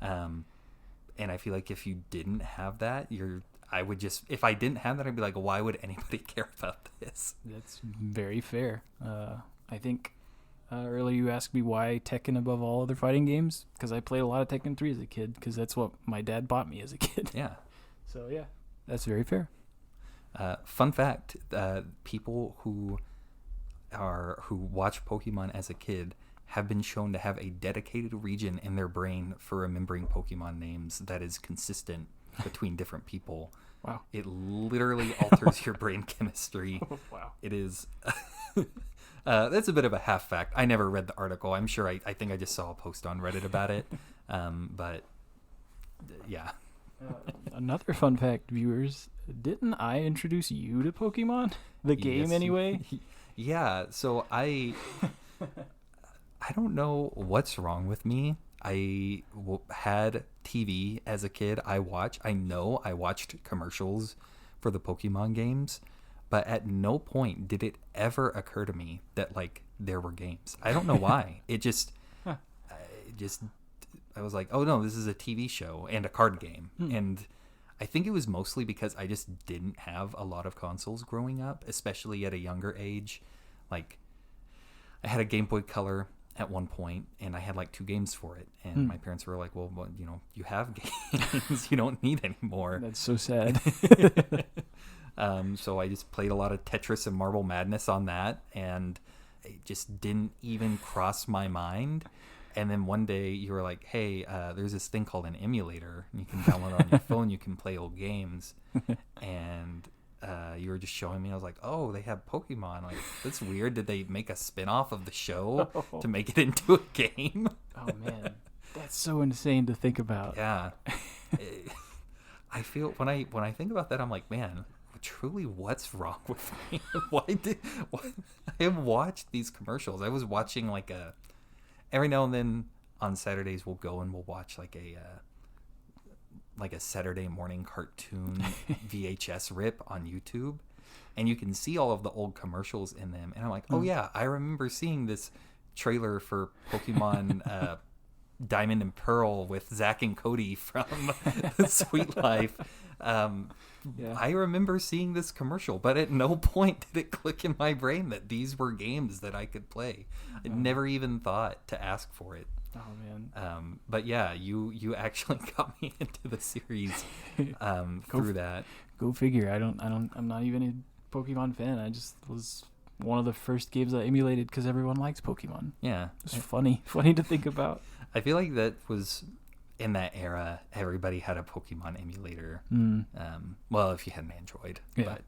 And I feel like if you didn't have that, if I didn't have that, I'd be like, why would anybody care about this? That's very fair. I think earlier you asked me why Tekken above all other fighting games, because I played a lot of Tekken 3 as a kid, because that's what my dad bought me as a kid. Yeah. So yeah, that's very fair. Fun fact, people who watch Pokemon as a kid have been shown to have a dedicated region in their brain for remembering Pokemon names that is consistent between different people. Wow. It literally alters your brain chemistry. Wow. It is... that's a bit of a half fact. I never read the article. I'm sure I think I just saw a post on Reddit about it. But yeah. Another fun fact, viewers, didn't I introduce you to Pokemon? The game, yes, anyway? Yeah, so I don't know what's wrong with me. had TV as a kid. I know I watched commercials for the Pokemon games, but at no point did it ever occur to me that like there were games. I don't know why. Huh. I was like, oh no, this is a TV show and a card game. And I think it was mostly because I just didn't have a lot of consoles growing up, especially at a younger age. Like, I had a Game Boy Color at one point, and I had like 2 games for it. And my parents were like, well, you know, you have games. You don't need any more. That's so sad. So I just played a lot of Tetris and Marble Madness on that, and it just didn't even cross my mind. And then one day you were like, hey, there's this thing called an emulator. And you can download it on your phone. You can play old games. And you were just showing me. I was like, oh, they have Pokemon. Like, that's weird. Did they make a spin-off of the show to make it into a game? Oh, man. That's so insane to think about. Yeah. I feel when I think about that, I'm like, man, truly, what's wrong with me? Why I have watched these commercials. I was watching like every now and then on Saturdays we'll go and we'll watch like a Saturday morning cartoon VHS rip on YouTube, and you can see all of the old commercials in them, and I'm like, oh yeah, I remember seeing this trailer for Pokemon Diamond and Pearl with Zach and Cody from Sweet Life. I remember seeing this commercial, but at no point did it click in my brain that these were games that I could play. I never even thought to ask for it. Oh man. But yeah, you actually got me into the series through that. Go figure. I'm not even a Pokemon fan. I just was one of the first games I emulated because everyone likes Pokemon. Yeah. It's funny to think about. I feel like that was in that era. Everybody had a Pokemon emulator. Well, if you had an Android, but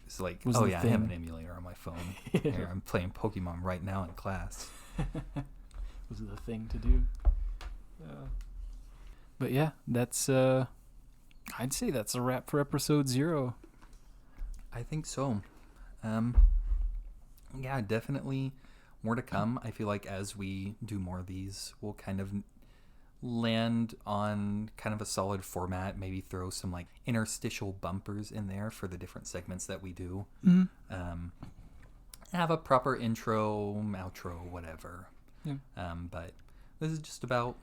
it's like, Was oh the yeah, thing. I have an emulator on my phone. Here, I'm playing Pokemon right now in class. Was the thing to do. But yeah, that's I'd say that's a wrap for episode 0. I think so. Yeah, definitely more to come. I feel like as we do more of these, we'll kind of land on kind of a solid format, maybe throw some like interstitial bumpers in there for the different segments that we do. Have a proper intro, outro, whatever. But this is just about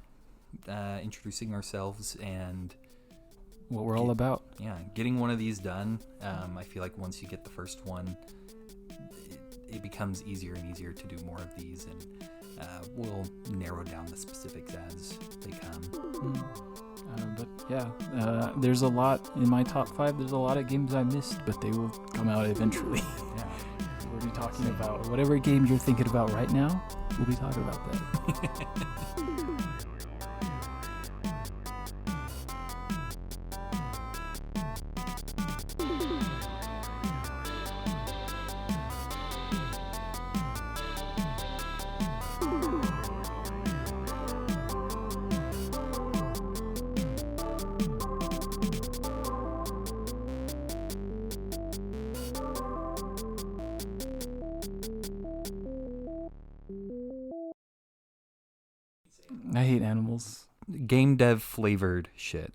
introducing ourselves and what we're all about. Yeah, getting one of these done. I feel like once you get the first one, it becomes easier and easier to do more of these, and we'll narrow down the specifics as they come. But yeah, there's a lot in my top 5. There's a lot of games I missed, but they will come out eventually. Yeah. We'll be talking about whatever game you're thinking about right now. We'll be talking about that. I hate animals. Game dev flavored shit.